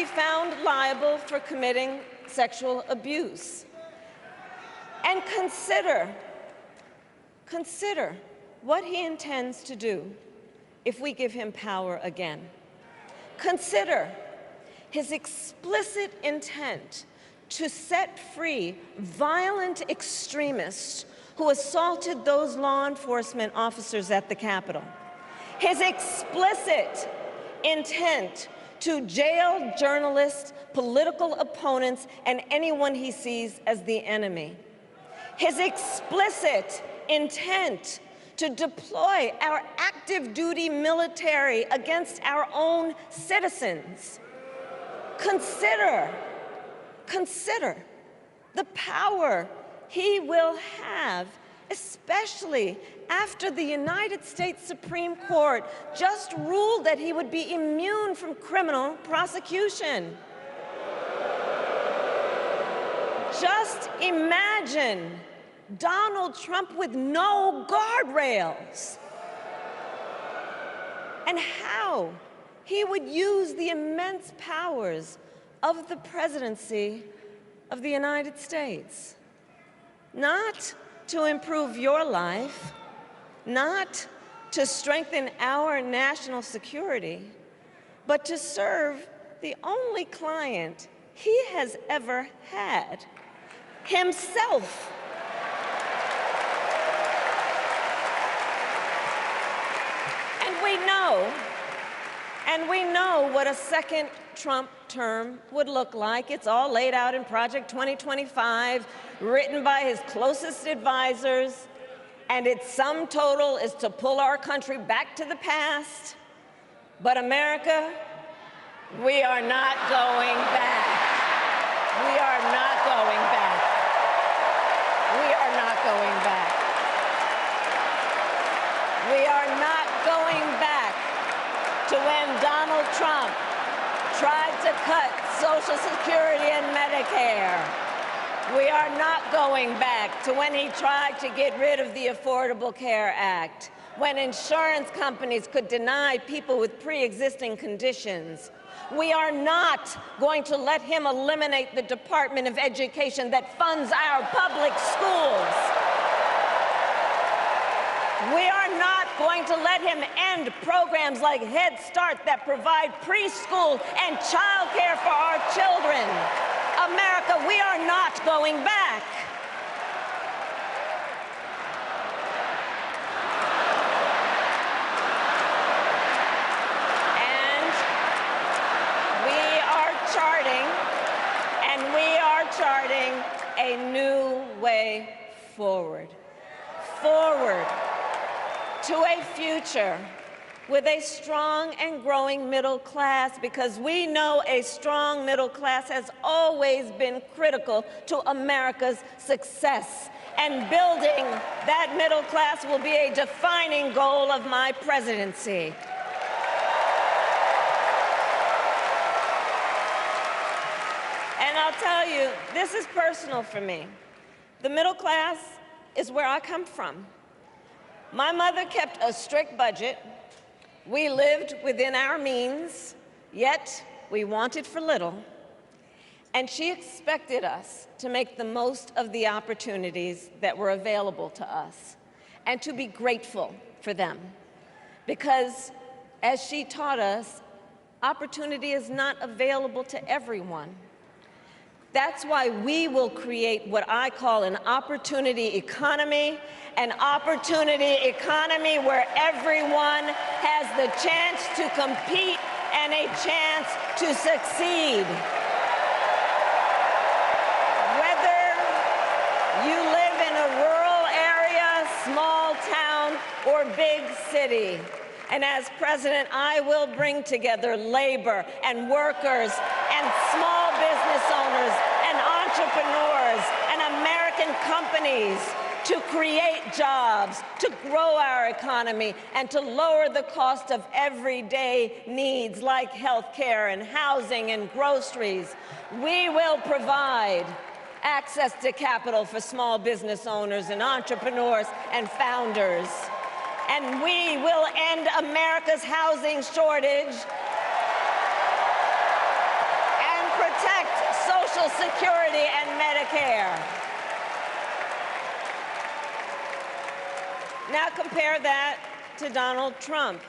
found liable for committing sexual abuse. And consider what he intends to do if we give him power again. Consider his explicit intent to set free violent extremists who assaulted those law enforcement officers at the Capitol. His explicit intent to jail journalists, political opponents, and anyone he sees as the enemy. His explicit intent to deploy our active duty military against our own citizens. Consider the power he will have, especially after the United States Supreme Court just ruled that he would be immune from criminal prosecution. Just imagine Donald Trump with no guardrails, and how he would use the immense powers of the presidency of the United States, not to improve your life, not to strengthen our national security, but to serve the only client he has ever had, himself. And we know what a second Trump term would look like. It's all laid out in Project 2025, written by his closest advisors, and its sum total is to pull our country back to the past. But America, we are not going back. We are not going back. We are not going back. We are not going back to when Donald Trump tried to cut Social Security and Medicare. We are not going back to when he tried to get rid of the Affordable Care Act, when insurance companies could deny people with pre-existing conditions. We are not going to let him eliminate the Department of Education that funds our public schools. We are not going to let him end programs like Head Start that provide preschool and childcare for our children. America, we are not going back. And we are charting a new way forward. Forward to a future with a strong and growing middle class, because we know a strong middle class has always been critical to America's success. And building that middle class will be a defining goal of my presidency. And I'll tell you, this is personal for me. The middle class is where I come from. My mother kept a strict budget. We lived within our means, yet we wanted for little. And she expected us to make the most of the opportunities that were available to us and to be grateful for them. Because, as she taught us, opportunity is not available to everyone. That's why we will create what I call an opportunity economy, an opportunity economy where everyone has the chance to compete and a chance to succeed. Whether you live in a rural area, small town, or big city. And as president, I will bring together labor and workers and small business owners and entrepreneurs and American companies to create jobs, to grow our economy, and to lower the cost of everyday needs like health care and housing and groceries. We will provide access to capital for small business owners and entrepreneurs and founders. And we will end America's housing shortage and protect Social Security and Medicare. Now compare that to Donald Trump,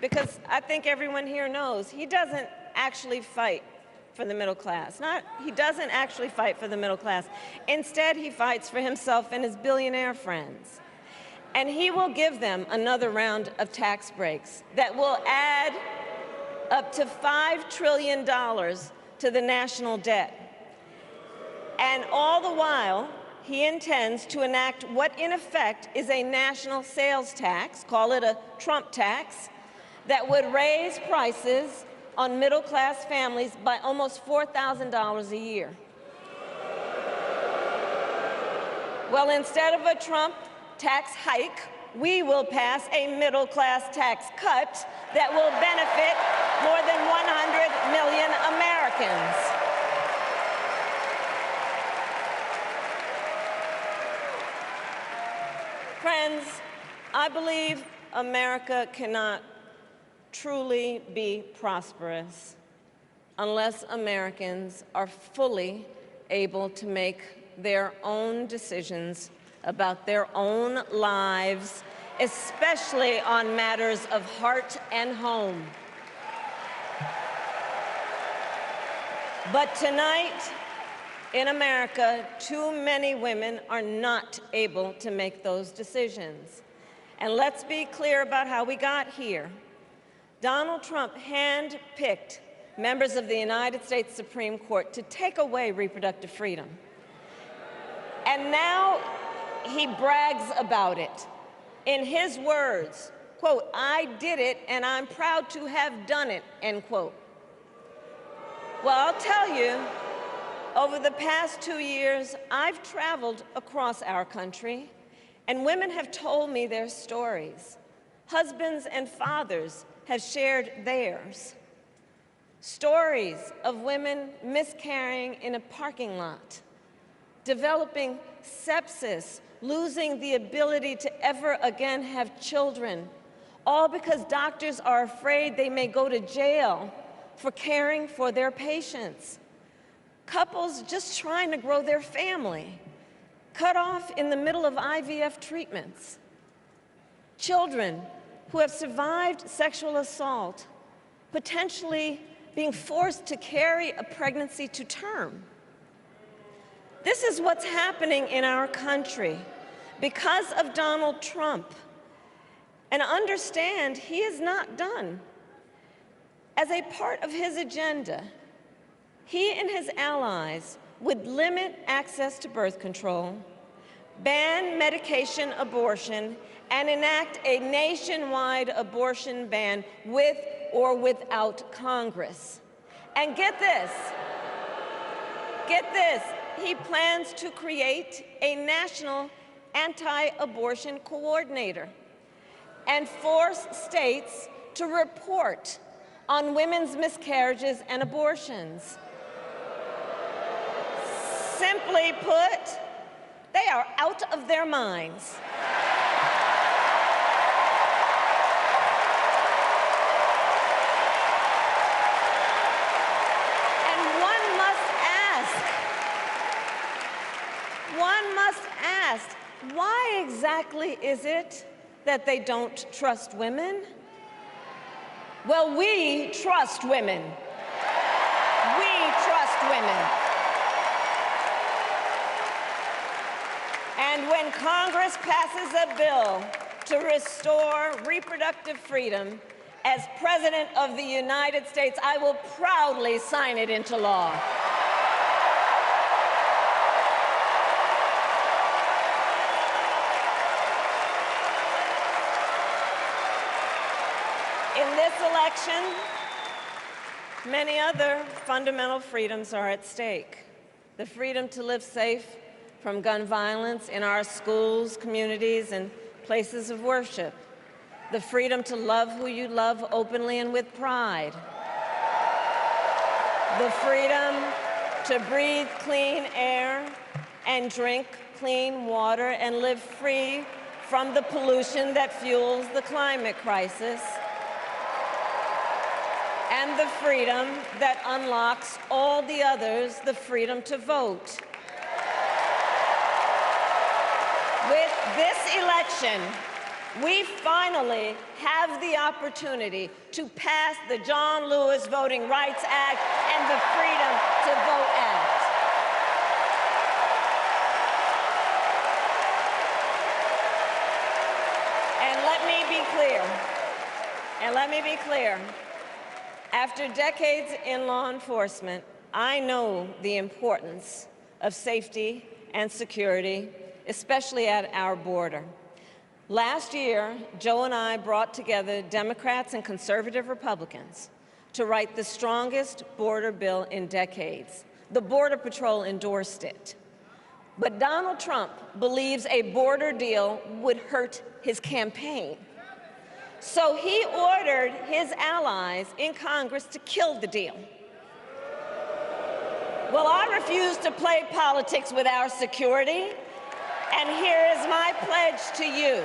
because I think everyone here knows he doesn't actually fight for the middle class. He doesn't actually fight for the middle class. Instead, he fights for himself and his billionaire friends. And he will give them another round of tax breaks that will add up to $5 trillion to the national debt. And all the while, he intends to enact what in effect is a national sales tax, call it a Trump tax, that would raise prices on middle-class families by almost $4,000 a year. Well, instead of a Trump tax hike, we will pass a middle-class tax cut that will benefit more than 100 million Americans. Friends, I believe America cannot truly be prosperous unless Americans are fully able to make their own decisions about their own lives, especially on matters of heart and home. But tonight, in America, too many women are not able to make those decisions. And let's be clear about how we got here. Donald Trump handpicked members of the United States Supreme Court to take away reproductive freedom. And now he brags about it. In his words, quote, "I did it and I'm proud to have done it," end quote. Well, I'll tell you, over the past 2 years, I've traveled across our country, and women have told me their stories. Husbands and fathers have shared theirs. Stories of women miscarrying in a parking lot, developing sepsis, losing the ability to ever again have children, all because doctors are afraid they may go to jail for caring for their patients. Couples just trying to grow their family, cut off in the middle of IVF treatments. Children who have survived sexual assault, potentially being forced to carry a pregnancy to term. This is what's happening in our country because of Donald Trump. And understand, he is not done. As a part of his agenda, he and his allies would limit access to birth control, ban medication abortion, and enact a nationwide abortion ban with or without Congress. And get this, he plans to create a national anti-abortion coordinator and force states to report on women's miscarriages and abortions. Simply put, they are out of their minds. And one must ask, why exactly is it that they don't trust women? Well, we trust women. We trust women. And when Congress passes a bill to restore reproductive freedom, as President of the United States, I will proudly sign it into law. In this election, many other fundamental freedoms are at stake. The freedom to live safe from gun violence in our schools, communities, and places of worship. The freedom to love who you love openly and with pride. The freedom to breathe clean air and drink clean water and live free from the pollution that fuels the climate crisis, and the freedom that unlocks all the others the freedom to vote. With this election, we finally have the opportunity to pass the John Lewis Voting Rights Act and the Freedom to Vote Act. And let me be clear, after decades in law enforcement, I know the importance of safety and security, especially at our border. Last year, Joe and I brought together Democrats and conservative Republicans to write the strongest border bill in decades. The Border Patrol endorsed it. But Donald Trump believes a border deal would hurt his campaign. So he ordered his allies in Congress to kill the deal. Well, I refuse to play politics with our security, and here is my pledge to you.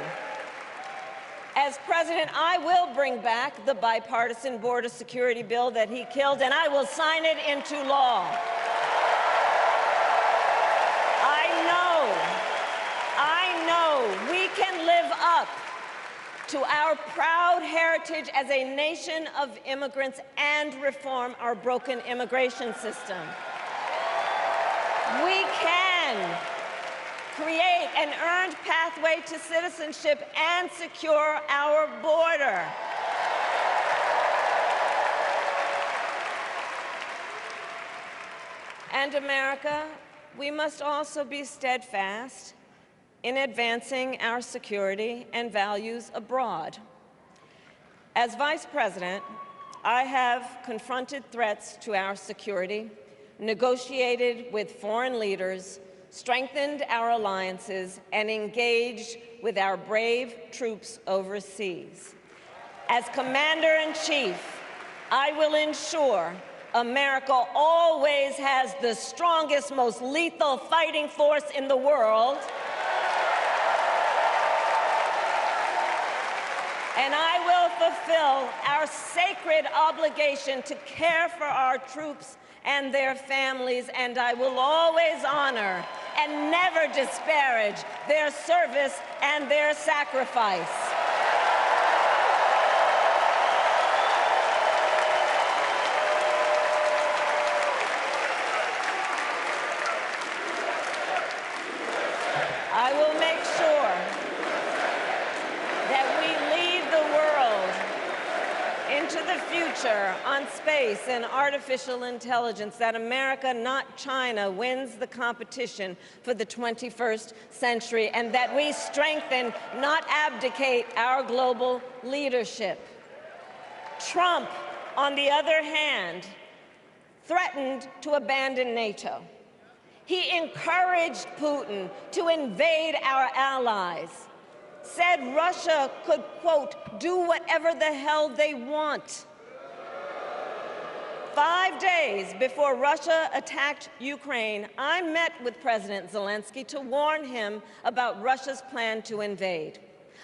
As president, I will bring back the bipartisan border security bill that he killed, and I will sign it into law. I know we can live up to our proud heritage as a nation of immigrants and reform our broken immigration system. We can create an earned pathway to citizenship and secure our border. And America, we must also be steadfast in advancing our security and values abroad. As Vice President, I have confronted threats to our security, negotiated with foreign leaders, strengthened our alliances, and engaged with our brave troops overseas. As Commander-in-Chief, I will ensure America always has the strongest, most lethal fighting force in the world, and I will fulfill our sacred obligation to care for our troops and their families, and I will always honor and never disparage their service and their sacrifice. I will make sure that we lead the world into the future on space and artificial intelligence, that America, not China, wins the competition for the 21st century, and that we strengthen, not abdicate, our global leadership. Trump, on the other hand, threatened to abandon NATO. He encouraged Putin to invade our allies, said Russia could, quote, do whatever the hell they want. 5 days before Russia attacked Ukraine, I met with President Zelensky to warn him about Russia's plan to invade.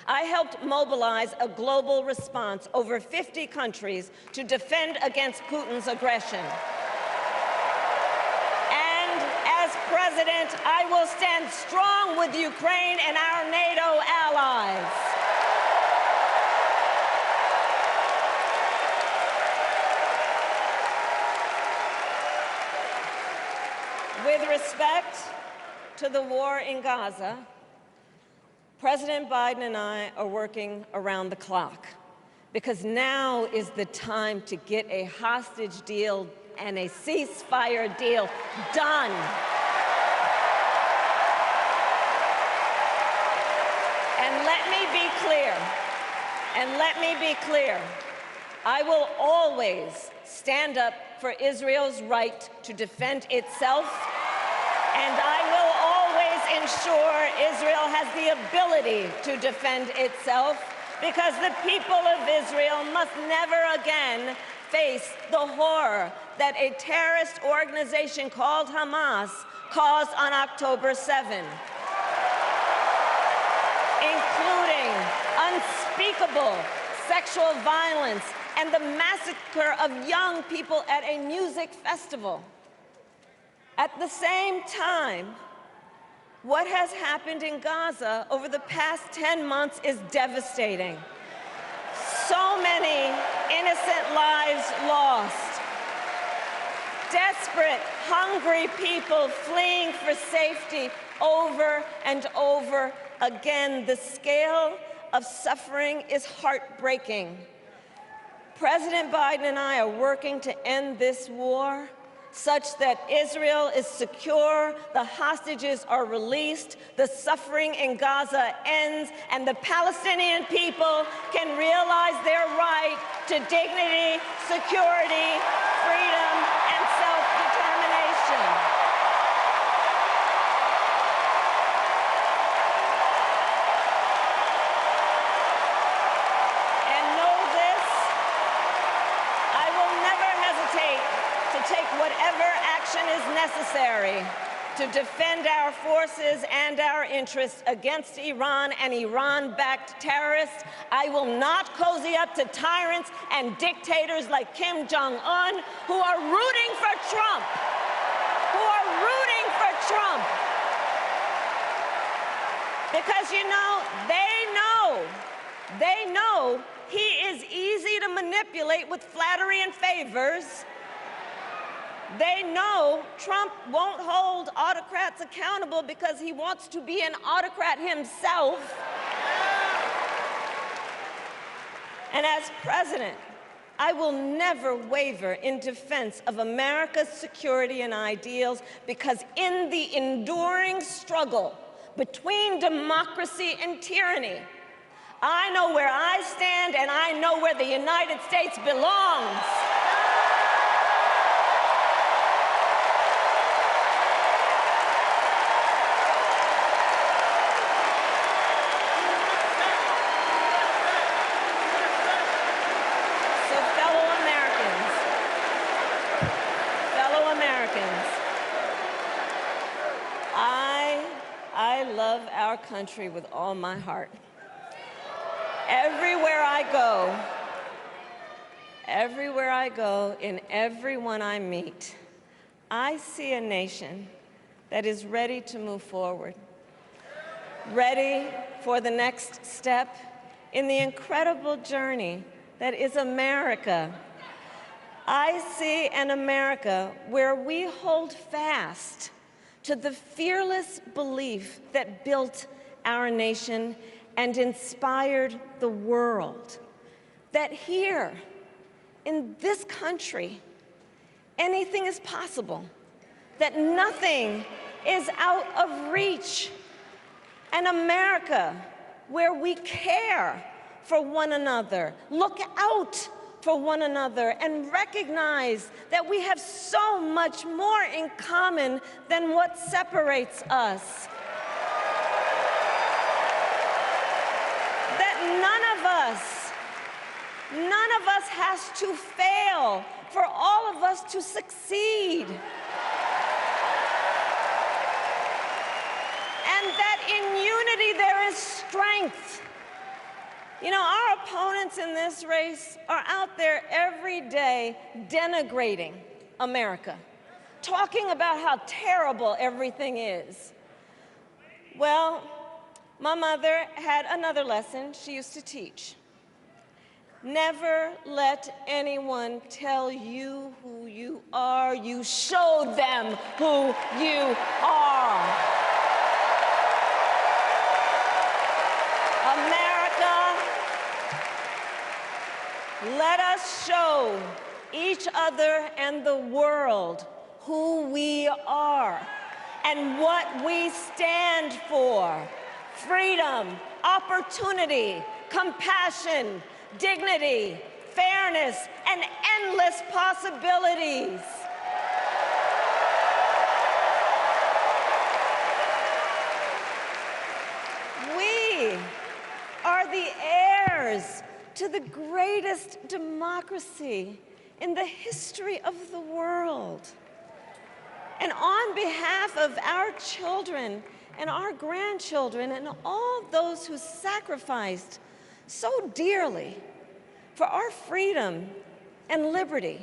I helped mobilize a global response, over 50 countries, to defend against Putin's aggression. As president, I will stand strong with Ukraine and our NATO allies. With respect to the war in Gaza, President Biden and I are working around the clock, because now is the time to get a hostage deal and a ceasefire deal done. And let me be clear, I will always stand up for Israel's right to defend itself, and I will always ensure Israel has the ability to defend itself, because the people of Israel must never again face the horror that a terrorist organization called Hamas caused on October 7, including unspeakable sexual violence and the massacre of young people at a music festival. At the same time, what has happened in Gaza over the past 10 months is devastating. So many innocent lives lost. Desperate, hungry people fleeing for safety over and over again. The scale of suffering is heartbreaking. President Biden and I are working to end this war such that Israel is secure, the hostages are released, the suffering in Gaza ends, and the Palestinian people can realize their right to dignity, security, freedom, and self-determination. And know this, I will never hesitate to take whatever action is necessary to defend our forces and our interests against Iran and Iran-backed terrorists. I will not cozy up to tyrants and dictators like Kim Jong-un who are rooting for Trump, Because, you know, they know he is easy to manipulate with flattery and favors. They know Trump won't hold autocrats accountable because he wants to be an autocrat himself. And as president, I will never waver in defense of America's security and ideals, because in the enduring struggle between democracy and tyranny, I know where I stand and I know where the United States belongs. I love our country with all my heart. Everywhere I go, in everyone I meet, I see a nation that is ready to move forward, ready for the next step in the incredible journey that is America. I see an America where we hold fast to the fearless belief that built our nation and inspired the world, that here, in this country, anything is possible, that nothing is out of reach. An America where we care for one another, look out for one another, and recognize that we have so much more in common than what separates us. That none of us has to fail for all of us to succeed. And that in unity there is strength. You know, our opponents in this race are out there every day denigrating America, talking about how terrible everything is. Well, my mother had another lesson she used to teach. Never let anyone tell you who you are. You show them who you are. Let us show each other and the world who we are and what we stand for. Freedom, opportunity, compassion, dignity, fairness, and endless possibilities. We are the heirs to the greatest democracy in the history of the world. And on behalf of our children and our grandchildren and all those who sacrificed so dearly for our freedom and liberty,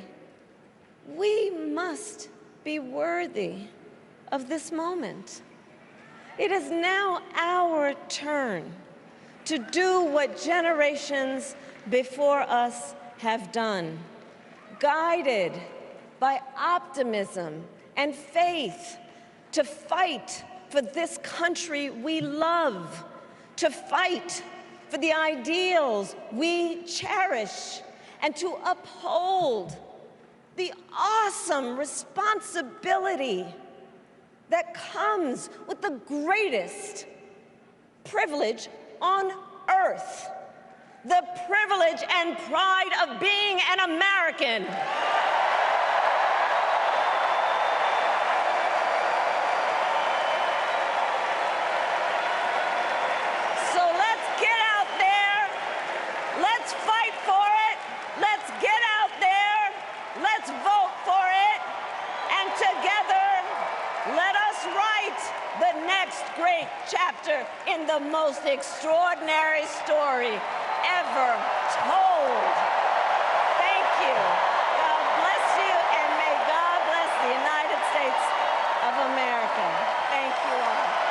we must be worthy of this moment. It is now our turn to do what generations before us have done, guided by optimism and faith, to fight for this country we love, to fight for the ideals we cherish, and to uphold the awesome responsibility that comes with the greatest privilege on earth, the privilege and pride of being an American. So let's get out there, let's fight for it, let's get out there, let's vote for it, and together, let us write the next great chapter in the most extraordinary story ever told. Thank you. God bless you, and may God bless the United States of America. Thank you all.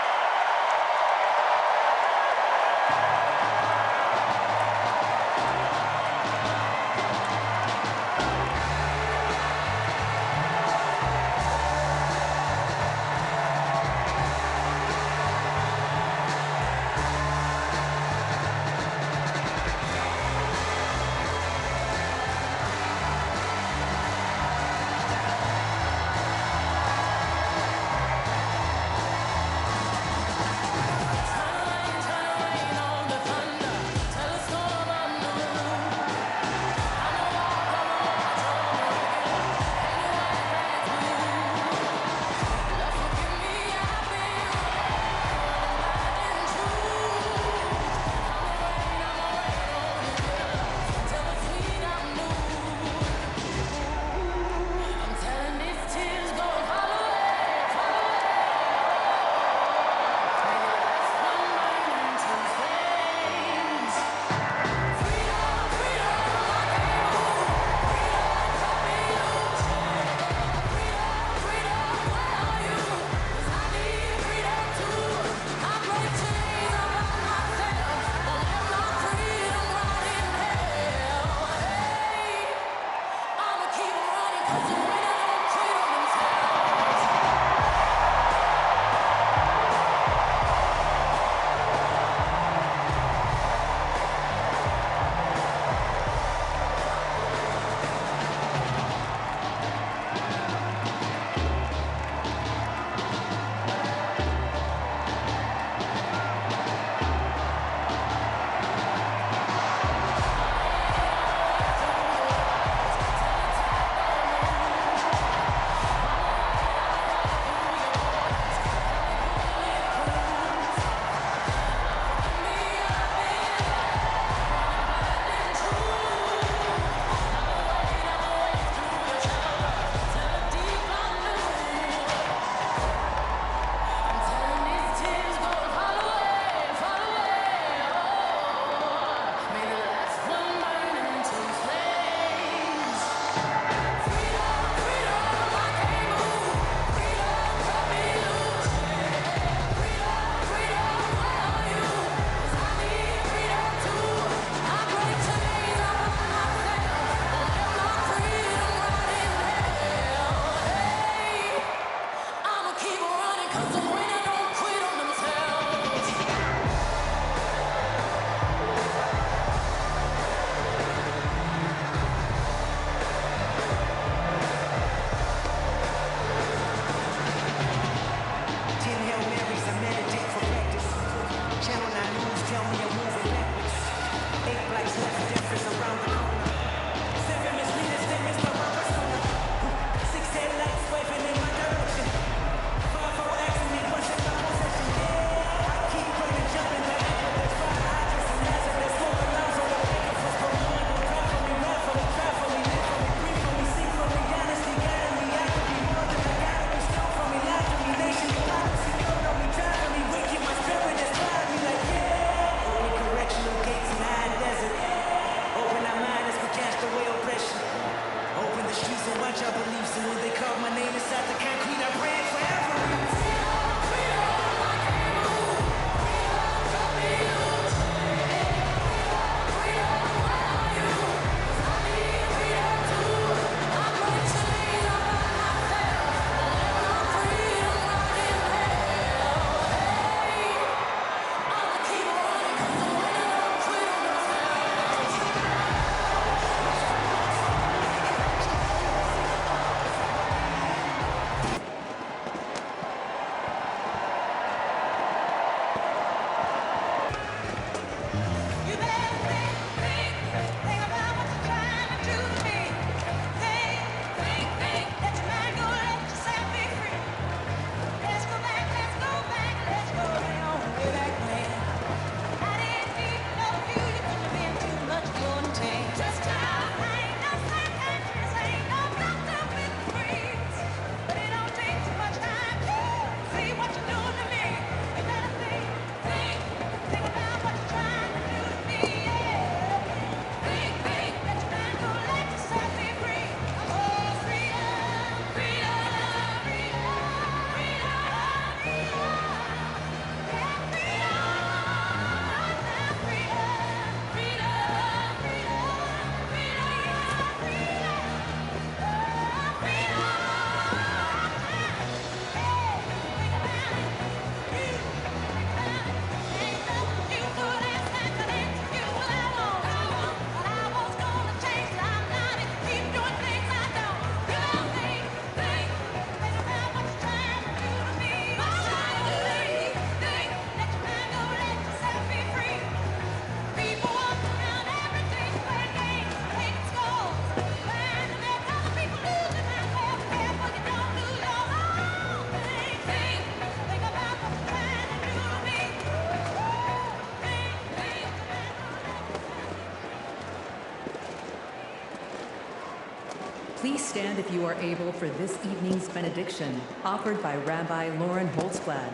Please stand if you are able for this evening's benediction, offered by Rabbi Lauren Holtzblad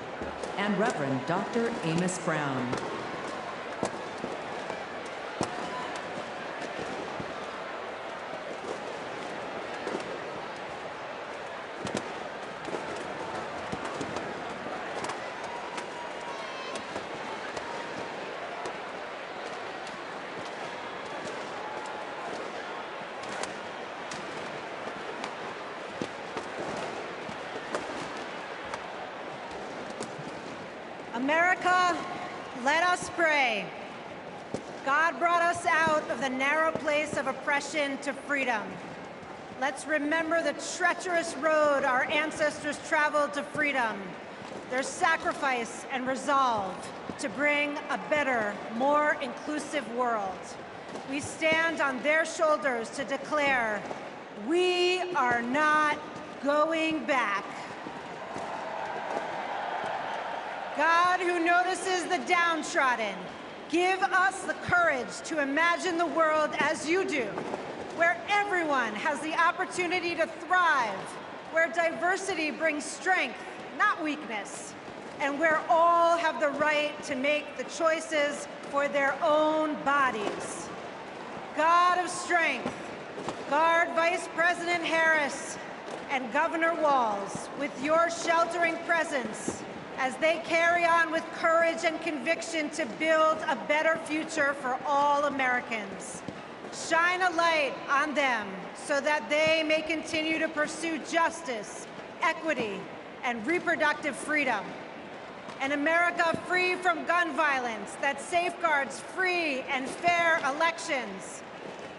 and Reverend Dr. Amos Brown. America, let us pray. God brought us out of the narrow place of oppression to freedom. Let's remember the treacherous road our ancestors traveled to freedom, their sacrifice and resolve to bring a better, more inclusive world. We stand on their shoulders to declare, we are not going back. God, who notices the downtrodden, give us the courage to imagine the world as you do, where everyone has the opportunity to thrive, where diversity brings strength, not weakness, and where all have the right to make the choices for their own bodies. God of strength, guard Vice President Harris and Governor Walz with your sheltering presence as they carry on with courage and conviction to build a better future for all Americans. Shine a light on them so that they may continue to pursue justice, equity, and reproductive freedom. An America free from gun violence that safeguards free and fair elections,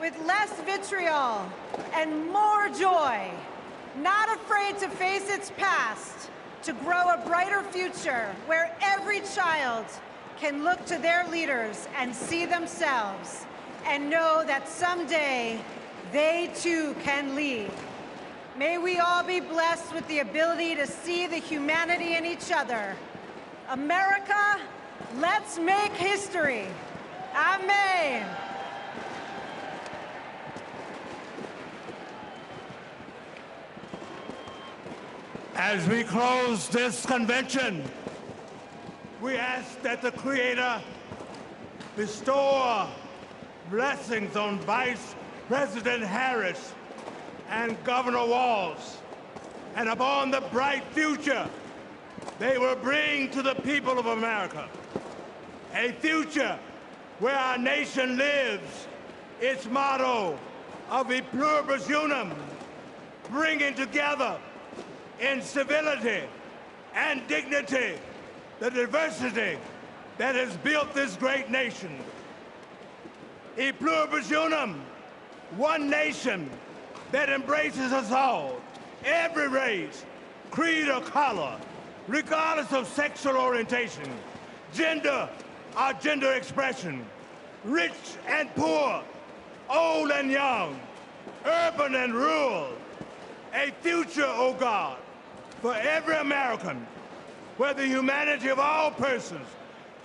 with less vitriol and more joy, not afraid to face its past, to grow a brighter future where every child can look to their leaders and see themselves and know that someday they too can lead. May we all be blessed with the ability to see the humanity in each other. America, let's make history. Amen. As we close this convention, we ask that the Creator bestow blessings on Vice President Harris and Governor Walz, and upon the bright future they will bring to the people of America. A future where our nation lives its motto of e pluribus unum, bringing together in civility and dignity the diversity that has built this great nation. E pluribus unum, one nation that embraces us all, every race, creed, or color, regardless of sexual orientation, gender or gender expression, rich and poor, old and young, urban and rural. A future, oh God, for every American, where the humanity of all persons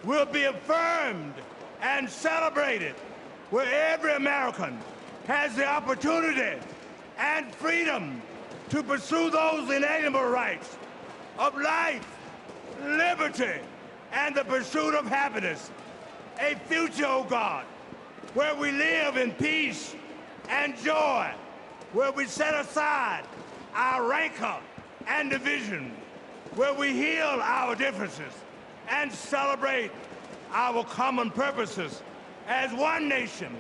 will be affirmed and celebrated, where every American has the opportunity and freedom to pursue those inalienable rights of life, liberty, and the pursuit of happiness. A future, oh God, where we live in peace and joy, where we set aside our rancor and division, where we heal our differences and celebrate our common purposes as one nation,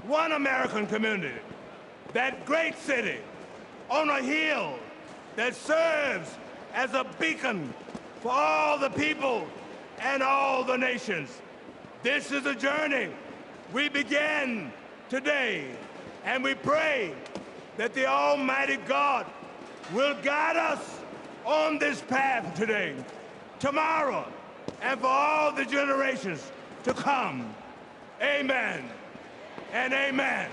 one American community, that great city on a hill that serves as a beacon for all the people and all the nations. This is a journey we begin today, and we pray that the Almighty God will guide us on this path today, tomorrow, and for all the generations to come. Amen and amen.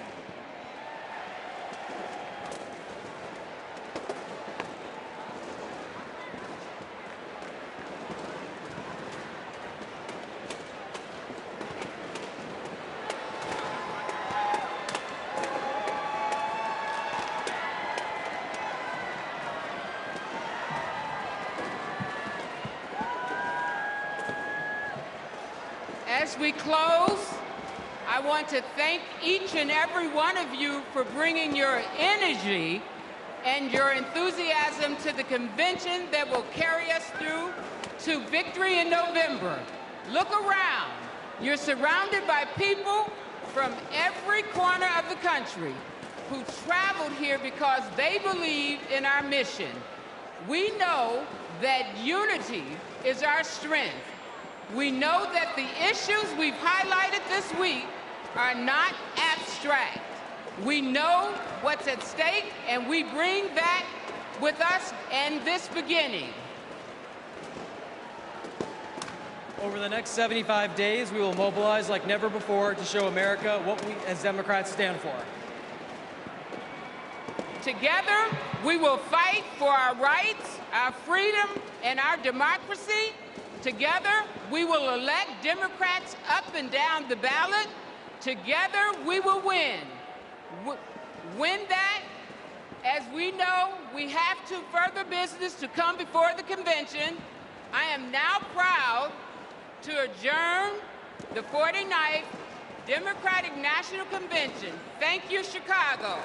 As we close, I want to thank each and every one of you for bringing your energy and your enthusiasm to the convention that will carry us through to victory in November. Look around. You're surrounded by people from every corner of the country who traveled here because they believe in our mission. We know that unity is our strength. We know that the issues we've highlighted this week are not abstract. We know what's at stake, and we bring that with us and this beginning. Over the next 75 days, we will mobilize like never before to show America what we as Democrats stand for. Together, we will fight for our rights, our freedom, and our democracy. Together, we will elect Democrats up and down the ballot. Together, we will win. Win that, as we know, we have to further business to come before the convention. I am now proud to adjourn the 49th Democratic National Convention. Thank you, Chicago.